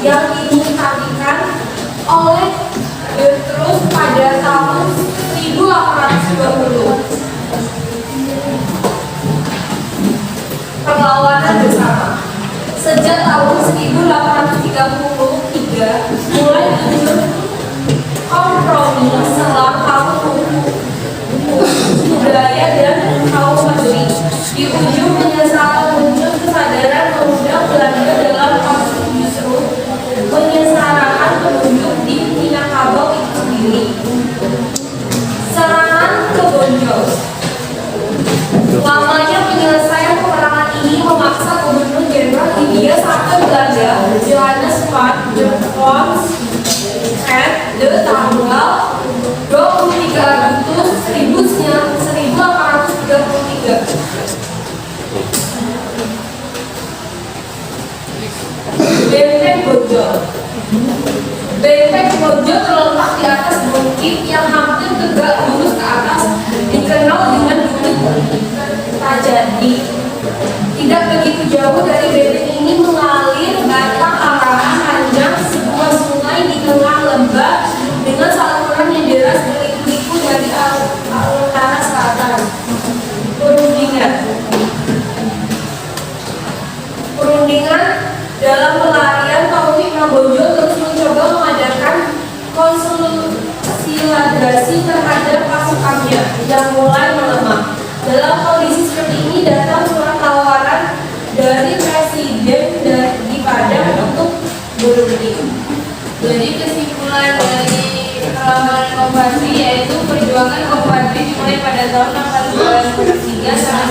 yang diinvasikan oleh Petrus pada tahun 1820. Perlawanan bersama. Sejak tahun 1833 mulai muncul kompromi selang kaum budaya dan kaum Badri. Di ujung penyesalan muncul kesadaran mengundang Belanda dalam kasus justru menyesalkan penduduk di Minangkabau itu sendiri. Serangan ke Bonjol. Lamanya penyelesaian peperangan ini memaksa Gubernur Jenderal Hindia sampai Belanda Johannes van der Pons de tanggal 23 Agustus 1833. Benteng Bonjol. Benteng Bonjol terletak di atas bukit yang hampir tegak lurus ke atas, dikenal dengan bukit Jadi tidak begitu jauh dari benteng ini mengalir batang arahan panjang sebuah sungai di tengah lembah dengan saluran yang deras berliku-liku dari alur tanah selatan. Perundingan dalam pelarian Taufik Kamboja terus mencoba mengadakan konsolidasi terhadap pasukannya yang mulai melemah. Dalam kondisi seperti ini datang surat tawaran dari Presiden di Padang untuk berunding. Jadi kesimpulan dari perlawanan Kompadri yaitu perjuangan Kompadri dimulai pada tahun 1893 sampai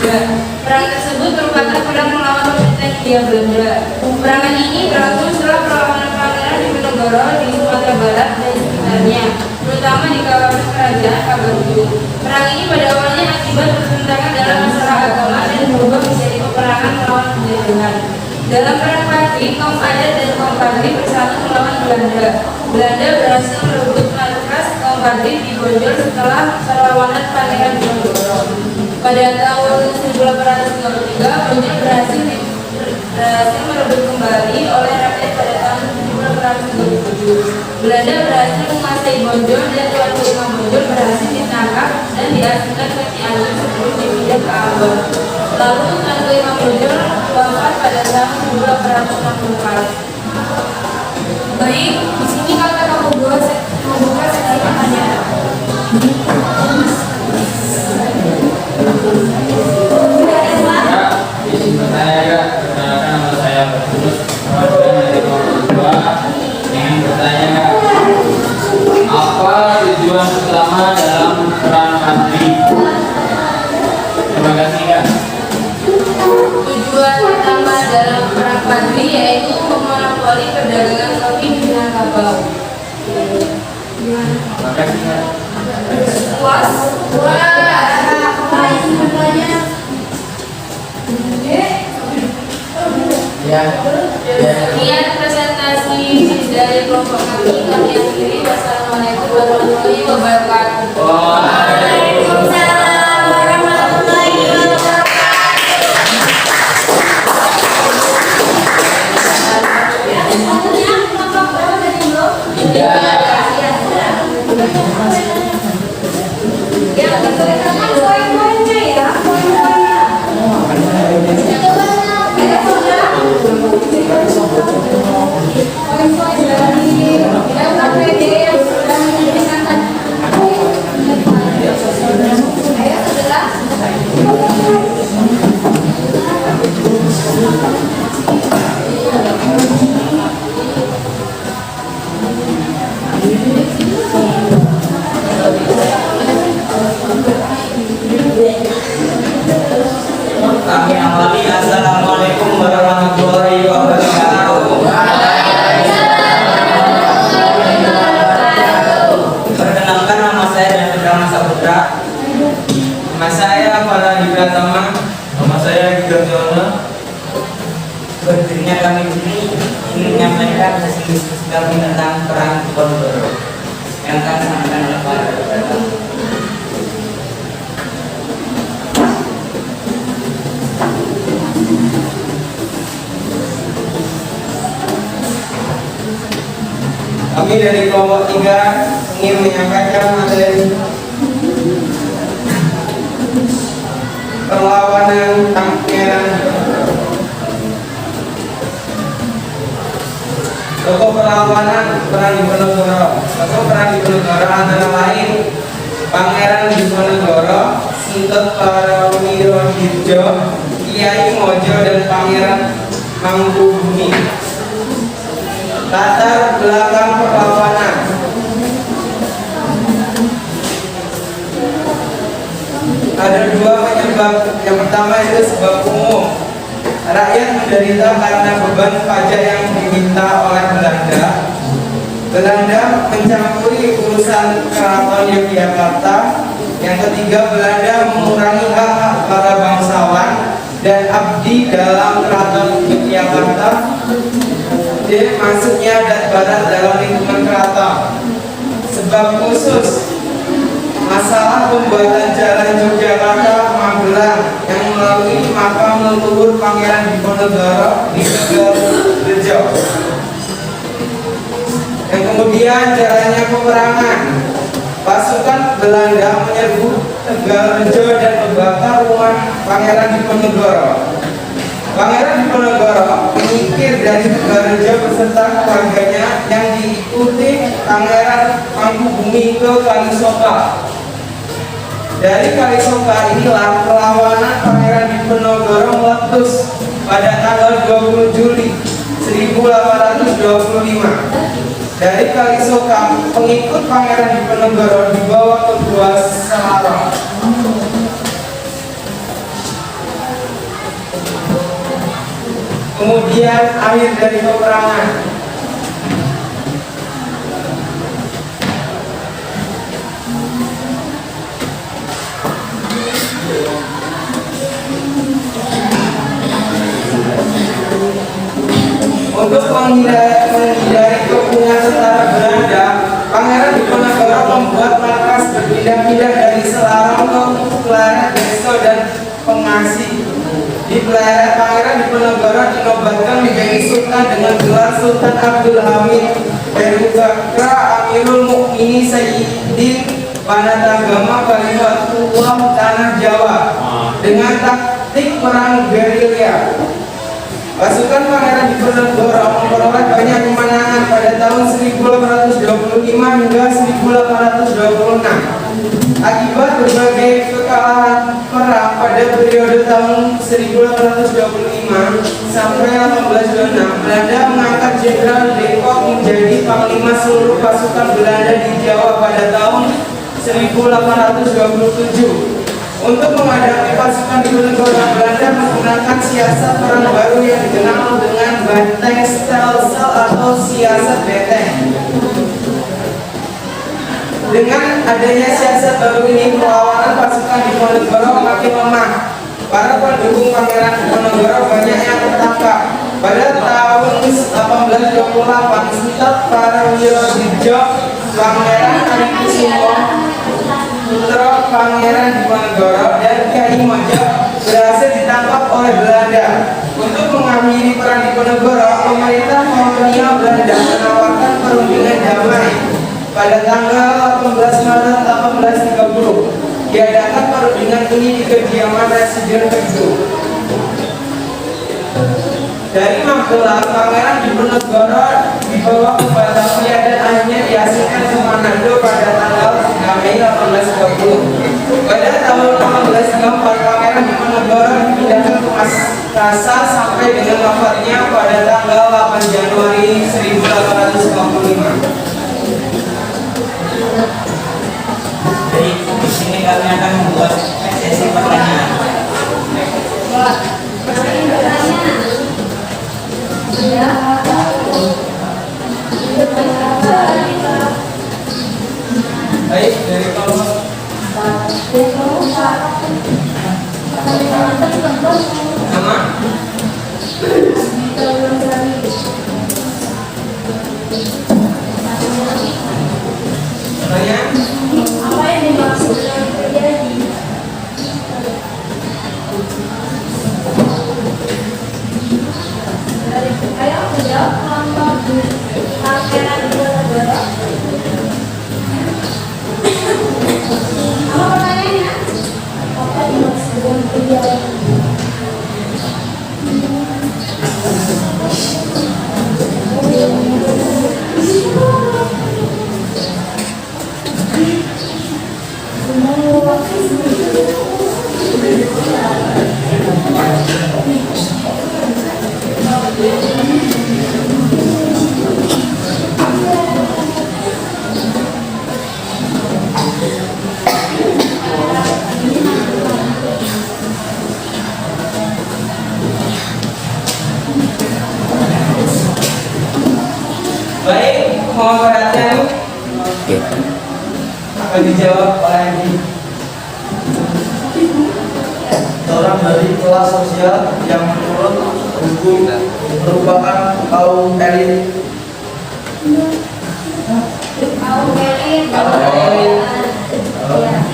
1903. Perang tersebut merupakan perang melawan pemerintah Hindia Belanda. Perangan ini berlangsung setelah perlawanan Pangeran Diponegoro di Sumatera Barat dan sekitarnya, terutama di kawasan Kerajaan Kabarujung. Perang ini pada awalnya akibat pertentangan dalam masalah agama dan berubah menjadi peperangan melawan penjajahan. Dalam perang Padri, kaum adat dan kaum Padri bersatu melawan Belanda. Belanda berhasil merebut markas kaum Padri di Bonjol setelah perlawanan Pangeran Diponegoro. Pada tahun 1823, Bonjol berhasil merebut kembali oleh rakyat pada tahun 1827. Belanda berhasil menguasai Bonjol dan Tuan Guru Bonjol berhasil ditangkap dan diasingkan ke Cianjur sebelum dipindah ke Ambon. Lalu Tuan Guru Bonjol wafat pada tahun 1864. Baik, di sini kakak akan membuka sesi pertanyaan. Izin bertanya, perkenalkan nama saya Berkunus, perwakilan dari kelompok 2. Ingin bertanya, apa tujuan utama dalam perang Padri? Terima kasih Kak. Tujuan utama dalam perang Padri yaitu memonopoli perdagangan kopi di Minangkabau. Terima kasih Kak. Puas? Ya. Sekian presentasi dari kelompok kami akhiri. Wassalamualaikum warahmatullahi wabarakatuh. Waalaikumsalam warahmatullahi Kami awali. Assalamualaikum warahmatullahi wabarakatuh. Perkenalkan, nama saya Dandra Saputra. Nama saya Farah Pratama. Nama saya Gideon Jono. Berdirinya kami ini ingin menyampaikan hasil diskusi kami tentang perang Diponegoro yang akan disampaikan oleh Pak Raditya. Kami dari kelompok 3 ingin menyampaikan materi perlawanan Pangeran. Tokoh perlawanan perang Diponegoro. Tokoh perang Diponegoro antara lain Pangeran Diponegoro, Sintot Parawirodirjo, Kiai Mojo, dan Pangeran Mangkubumi. Latar belakang perlawanan. Ada dua penyebab. Yang pertama itu sebab umum. Rakyat menderita karena beban pajak yang diminta oleh Belanda. Belanda mencampuri urusan keraton Yogyakarta. Yang ketiga, Belanda mengurangi hak para bangsawan dan abdi dalam keraton Yogyakarta. D. Maksudnya adat barat dalam lingkungan keraton. Sebab khusus, masalah pembuatan jalan Yogyakarta Magelang yang melalui makam leluhur Pangeran Diponegoro di Tegalrejo. Yang kemudian jalannya peperangan. Pasukan Belanda menyerbu Tegalrejo dan membakar rumah Pangeran Diponegoro. Pangeran Diponegoro menyingkir dari Tegalrejo beserta keluarganya yang diikuti Pangeran Mangkubumi ke Kalisoka. Dari Kalisoka inilah perlawanan Pangeran Diponegoro meletus pada tanggal 20 Juli 1825. Dari Kalisoka, pengikut Pangeran Diponegoro dibawa ke Gua Selarong. Kemudian akhir dari peperangan. Untuk menghindari kepungan tentara Belanda, Pangeran Diponegoro membuat markas berpindah-pindah dari Selarong ke Pleret Deso dan Pengasih. Di Pleret, Pangeran Diponegoro dinobatkan menjadi Sultan dengan gelar Sultan Abdul Hamid Berukakra Amirul Mukminin Sayyidin Panatagama Kalimatullah Tanah Jawa dengan taktik perang gerilya. Pasukan Pangeran Diponegoro memperoleh banyak kemenangan pada tahun 1825 hingga 1826. Akibat berbagai kekalahan perang pada periode tahun 1825 sampai 1826, Belanda mengangkat Jenderal de Kock menjadi panglima seluruh pasukan Belanda di Jawa pada tahun 1827. Untuk menghadapi pasukan Diponegoro, Belanda menggunakan siasat perang baru yang dikenal dengan benteng stelsel atau siasat benteng. Dengan adanya siasat baru ini, perlawanan pasukan Diponegoro makin lemah. Para pendukung Pangeran Diponegoro banyak yang tertangkap. Pada tahun 1828, Sultan Parawirodirjo Pangeran Arikusumo putra Pangeran Diponegoro dan Kyai Mojo berhasil ditangkap oleh Belanda. Untuk mengakhiri perang Diponegoro, pemerintah kolonial Belanda menawarkan perundingan damai. Pada tanggal 18 Maret 1830, diadakan perundingan ini di kediaman Residen Teguh. Dari Magelang, Pangeran Diponegoro dibawa ke Batavia dan akhirnya diasingkan ke Manado pada tanggal 3 Mei 1830. Pada tahun 1834, Pangeran Diponegoro dipindahkan ke Makassar sampai dengan wafatnya pada tanggal 8 Januari 1855. Jadi di sini kami akan membuat sesi pertanyaan. Baik, dari kelompok nama pertanyaan. Apa yang dimaksud dengan terjadi? Ayo menjawab kelompok Pangeran Diponegoro. Apa pertanyaannya? Apa dimaksud dengan terjadi? Baik, mohon perhatian. Akan dijawab oleh seorang dari kelas sosial yang menurut hukum merupakan kaum elit. Kaum elit. Kaum elit.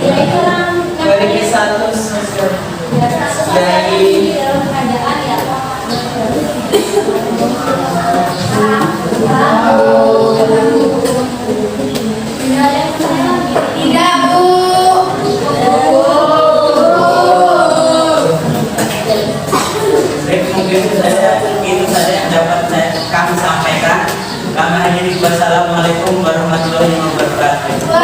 Yaitu orang yang Dari satu sosial. dari dalam kerajaan ya. Tidak, Bu. Baik, mungkin itu saja yang dapat kami sampaikan. Kami akhiri. Wassalamualaikum warahmatullahi wabarakatuh.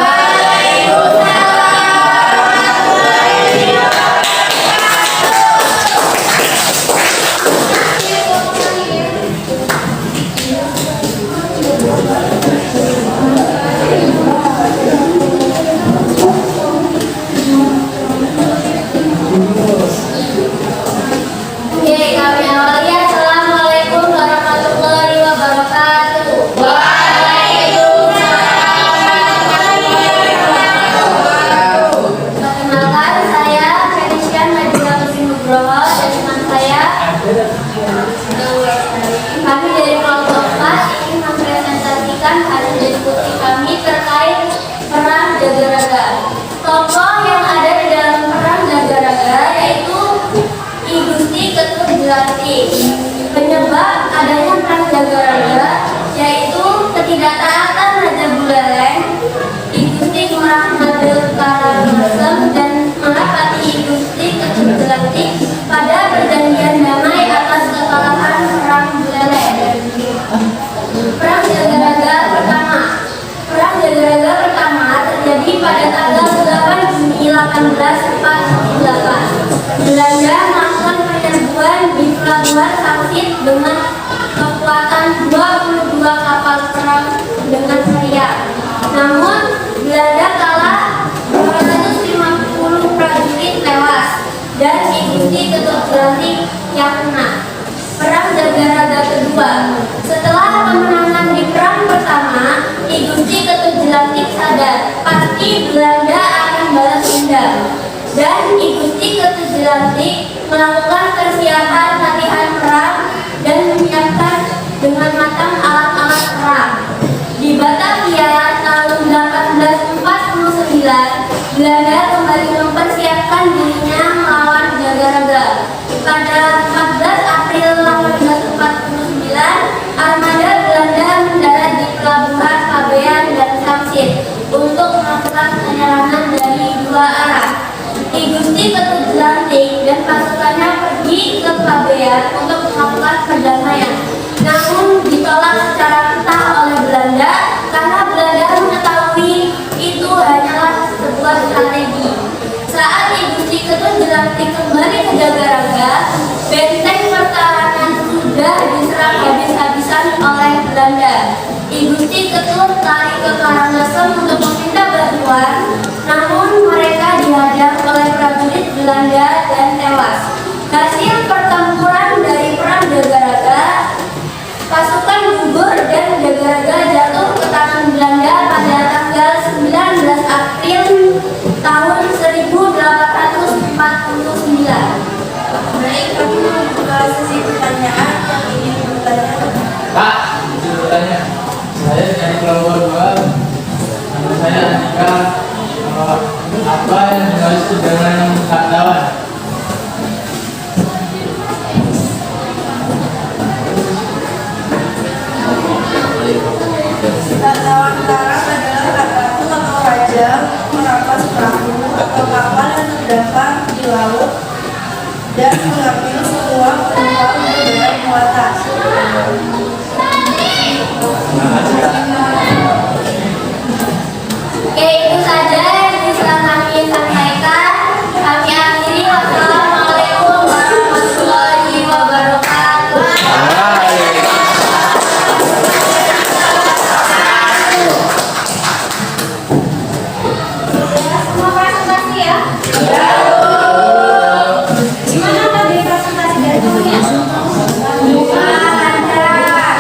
Oke, kami awali. Assalamualaikum warahmatullahi wabarakatuh. Perkenalkan, saya Felician Madura Kusuma Nugroho dan teman saya. Kami dari kelompok 4 ingin mempresentasikan hasil diskusi kami terkait perang Jagaraga. Tokoh yang ada di dalam perang Jagaraga yaitu I Gusti Ketut Jelantik. Penyebab adanya perang Jagaraga yaitu ketidaktaatan Raja Buleleng, I Gusti Ngurah Ngade Karangasem dan Mahapati I Gusti Ketut Jelantik pada perjanjian damai atas kekalahan perang Buleleng. Perang Jagaraga pertama. Perang Jagaraga pertama terjadi pada tanggal 8 Juni 1848. Belanda melakukan penyerbuan di pelabuhan Saksit dengan kekuatan 22 kapal perang dengan meriah. Namun Belanda kalah, 250 prajurit tewas dan I Gusti Ketut Jelantik yang kena. Perang Jagaraga kedua. Setelah kemenangan di perang pertama, I Gusti Ketut Jelantik sadar pasti Belanda akan balas dendam. Dan I Gusti Ketut Jelantik melakukan persiapan latihan perang dan menyiapkan dengan matang alat-alat perang. Di Batavia tahun 1849, Belanda kembali mempersiapkan dirinya melawan Jagaraga. Pada 14 April 1849, armada Belanda mendarat di pelabuhan Pabean dan Saksit untuk melakukan penyerangan dari dua arah. I Gusti Ketut Jelantik dan pasukannya pergi ke Pabean untuk melakukan perdamaian. Namun ditolak secara mentah oleh Belanda karena Belanda mengetahui itu hanyalah sebuah strategi. Saat I Gusti Ketut Jelantik kembali ke Jagaraga, benteng pertahanan sudah diserang habis-habisan oleh Belanda. I Gusti Ketut lari ke Karangasem untuk meminta bantuan, namun mereka dihadang oleh prajurit Belanda dan tewas. Hasil pertempuran dari perang Jagaraga, pasukan gugur dan Jagaraga jatuh ke tangan Belanda pada tanggal 19 April tahun 1849. Baik, kami membuka sesi pertanyaan yang ingin bertanya. Pak, izin bertanya. Saya dari kelompok 2. Nama saya Andika. Apa yang dimaksud dengan hak lawan? Hak lawan karang adalah hak ratu atau raja merampas perahu atau kapal yang terdampar di laut dan mengambil semua penumpang dengan muatan. Oke, itu saja yang bisa kami sampaikan. Kami akhiri. Wassalamualaikum warahmatullahi wabarakatuh. Semua presentasi ya? Gimana tadi presentasi dari kamu ya? Ada.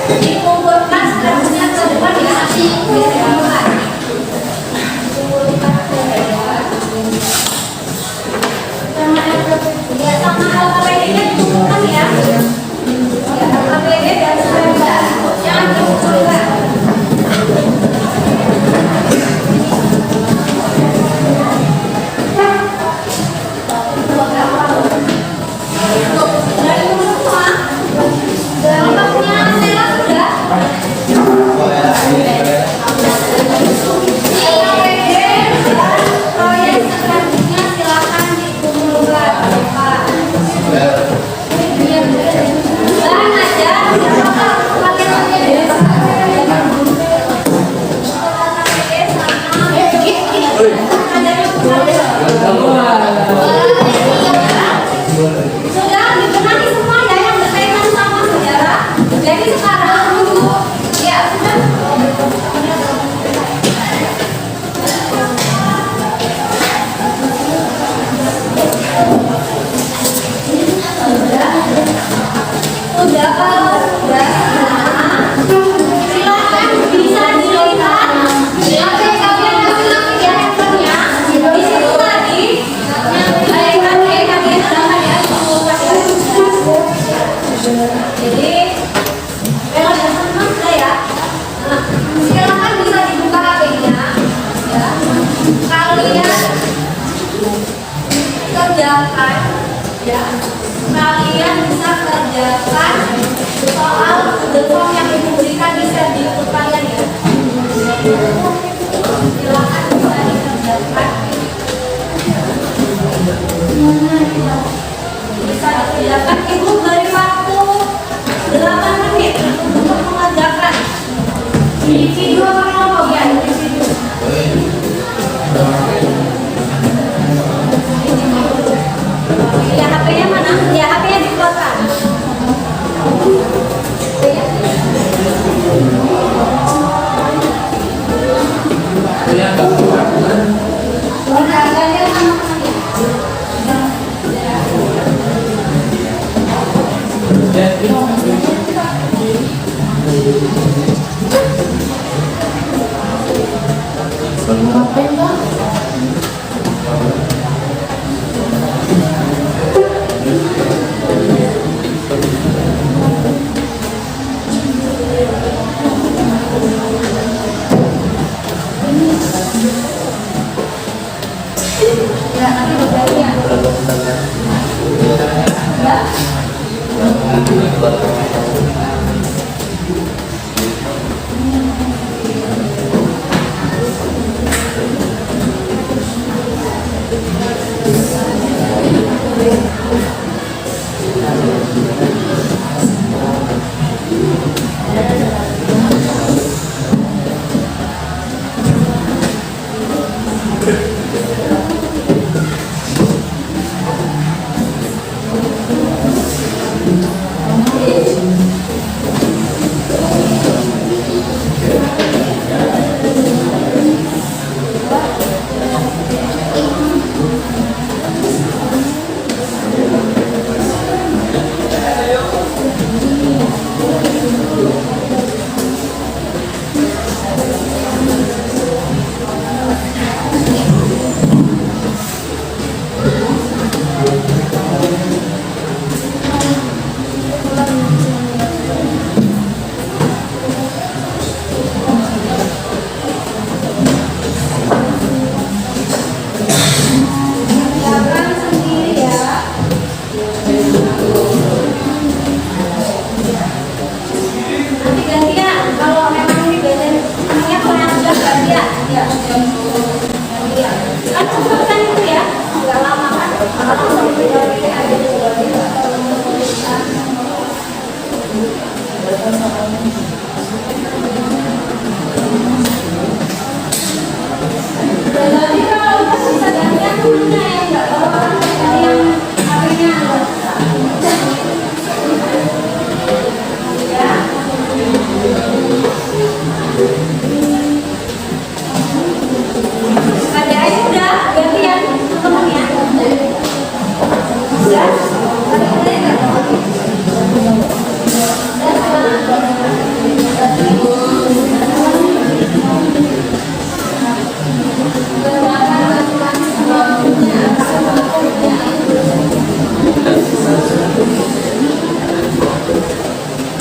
Dikumpulkan selanjutnya ke depan ya. Biar gampang. Kumpulkan ke depan. Ya, sama LKPD-nya dikumpulkan ya. Ya, LKPD dan seremban. Jangan dikumpulkan. Dari dulu semua. Gampangnya saya sudah. Proyek selanjutnya silakan dikumpulkan. Bahan aja. Sudah dibenahi semua ya yang berkaitan sama sejarah. Jadi sekarang untuk ya sudah. Sudah kalau sudah silakan bisa dilihat apa yang kalian lakukan ya handphonenya di situ tadi kalian sedangkan ya jadi kalau ada teman saya silakan bisa dibuka HP-nya ya kalian kerjakan ya kalian bisa kerjakan soal Google Form yang ibu berikan di share di grup kalian ya silakan bisa dikerjakan bisa dikerjakan ibu beri waktu 8 menit untuk mengerjakan di video apa ya di video ya HP-nya mana? Ya HP-nya dikeluarkan. Sudah?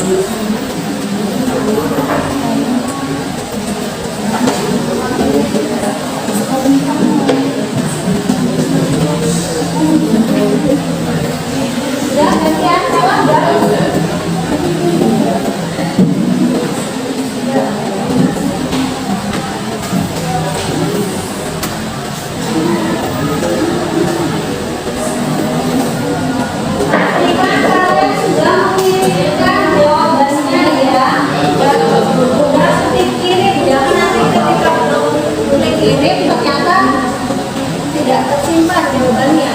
Udah, gantian, salah, udah. Pastikan kalian sudah mengirimkan jawabannya ya. Udah ketik kirim, jangan nanti ketika belum ketik kirim ternyata tidak tersimpan jawabannya.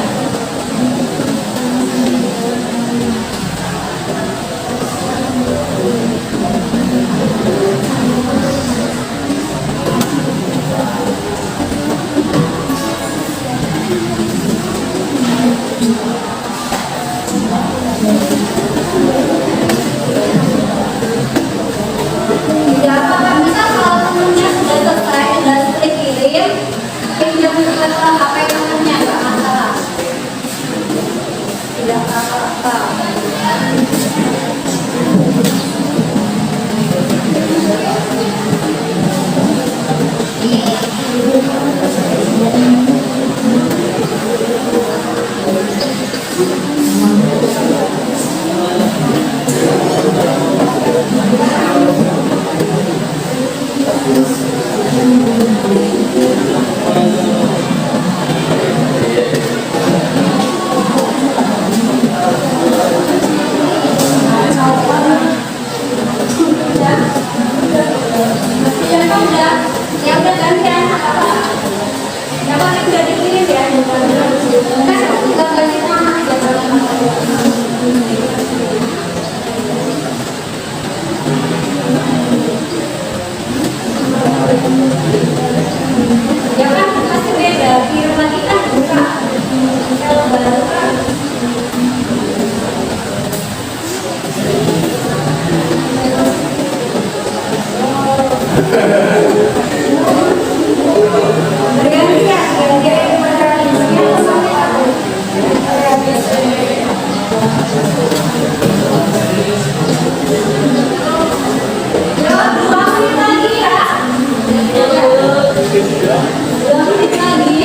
Ya, apakah bisa kalau temennya sudah selesai dan klik kirim, pinjam ke HP temennya, nggak masalah. Tidak apa-apa. Ya udah gantian apa? Yang mana udah dikirim ya? Kan tinggal ganti nama aja. Ya kan pasti beda. Kirim lagi kan buka. Kalau baru kan bergantian, gantian materialisnya sampai aku. Jawab 2 menit lagi ya. 2 menit lagi.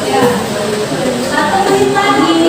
Ya, 1 menit lagi.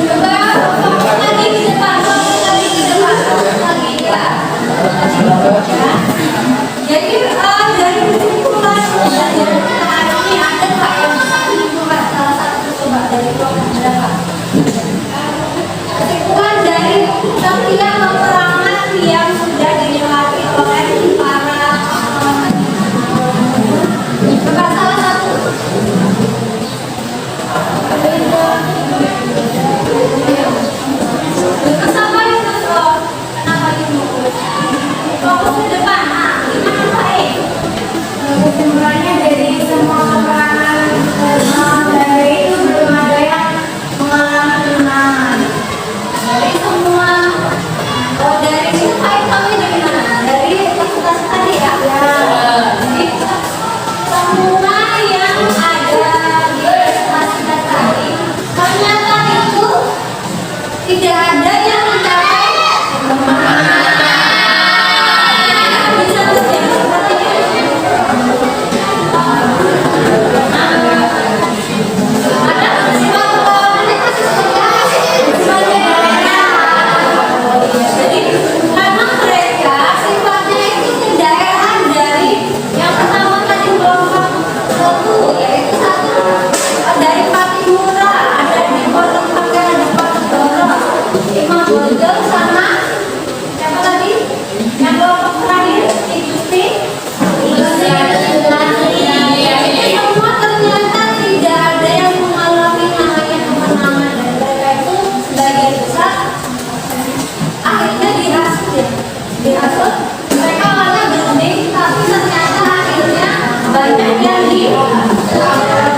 Jangan bareng nanti kalian nanti buat lagi. Jadi dari kesimpulan pelajaran kita hari ini ada nggak yang bisa menyimpulkan salah satu coba dari program berapa? Kesimpulan dari setiap peperangan yang sudah diasuh. Mereka awalnya berunding, tapi ternyata akhirnya banyak yang ditangkap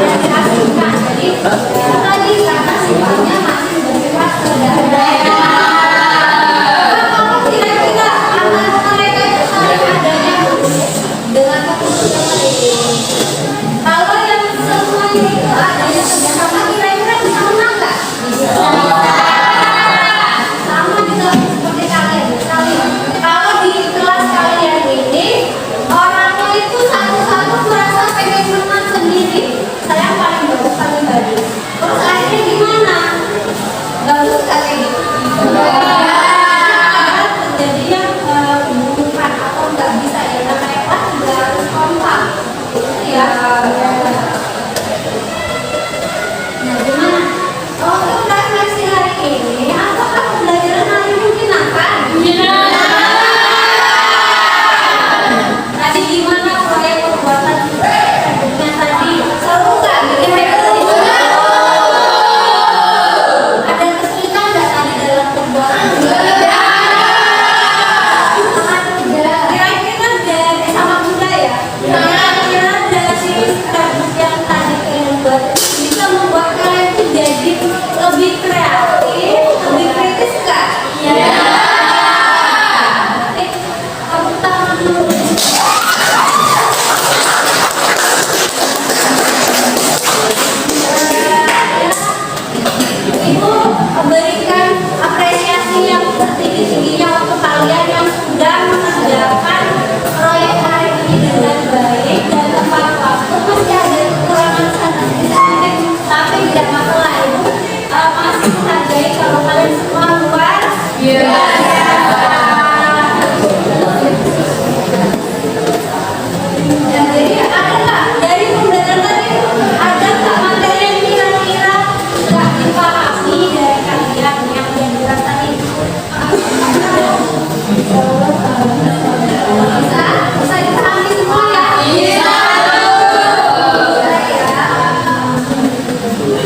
dan diasingkan. Jadi itu tadi karena sifatnya masih bersifat saudaranya. Kalau kira-kira antara mereka itu saling adanya dengan keputusan ini. Kalau yang semuanya itu adanya kerjasama, kira-kira bisa menang nggak? Sama juga seperti kalian. Kalau di kelas kalian ini orangnya itu satu-satu merasa pengen menang sendiri. Saya paling bagus, paling bagus. Terus akhirnya gimana? Gak suka kayak gitu. Jadinya bukan atau nggak bisa ya namanya kelas juga harus kompak. Ya. Nah gimana? Oh untuk refleksi hari ini, apakah pembelajaran hari ini menyenangkan? Tadi gimana proyek pembuatan textbooknya tadi? Seru nggak bikin textbook? Ada kesulitan nggak tadi dalam pembuatan? Kira-kira dari sama muda ya? Kira-kira dari textbook yang tadi kalian buat bisa membuat kalian tuh jadi lebih kreatif, lebih kritis nggak? Iya. Tepuk tangan dulu. Ibu memberikan apresiasi yang setinggi-tingginya untuk kalian yang sudah mengerjakan proyek hari ini dengan baik dan tepat waktu. Masih ada kekurangan sedikit, tapi tidak masalah ibu. Masih menghargai kalau kalian semua luar biasa. Dan jadi ada nggak dari pembelajaran tadi ada nggak materi yang kira-kira nggak dipahami dari kalian yang dijelaskan tadi? Bisa dipahami semua ya? Bisa.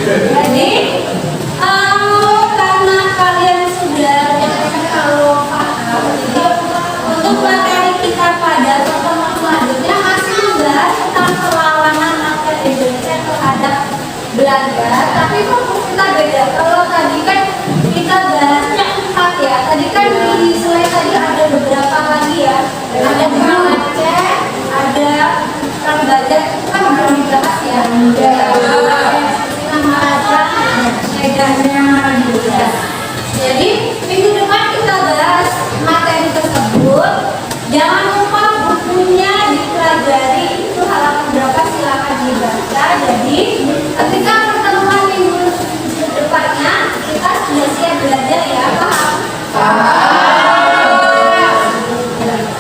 Jadi karena kalian sudah kalau paham, jadi untuk materi kita pada pertemuan selanjutnya masih membahas tentang perlawanan rakyat Indonesia terhadap Belanda. Tapi fokus kita beda. Kalau tadi kan kita bahasnya 4 ya. Tadi kan di slide tadi ada beberapa lagi ya. Ada Kang Aceh, ada Kang Bajak, itu kan belum dibahas ya. Jadi minggu depan kita bahas materi tersebut. Jangan lupa bukunya dipelajari, itu halaman berapa silakan dibaca. Jadi ketika pertemuan minggu depannya kita sudah siap belajar ya, paham?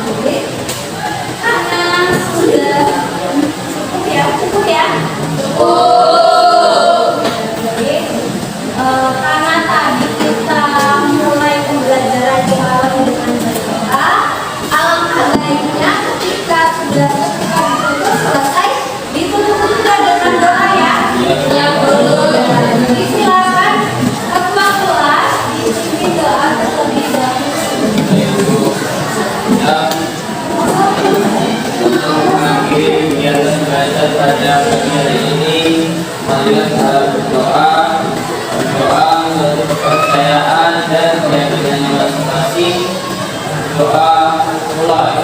Jadi, karena sudah cukup ya. Jadi karena tadi kita mulai pembelajaran di awal dengan berdoa, alangkah baiknya ketika sudah selesai ditutup juga dengan doa ya. Jadi silakan ketua kelas dipimpin doa terlebih dahulu. Untuk mengakhiri kegiatan belajar pada pagi hari ini, marilah kita berdoa untuk kepercayaan dan keyakinannya masing-masing. Doa mulai.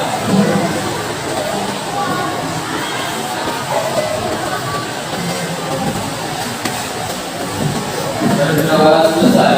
Berdoa selesai.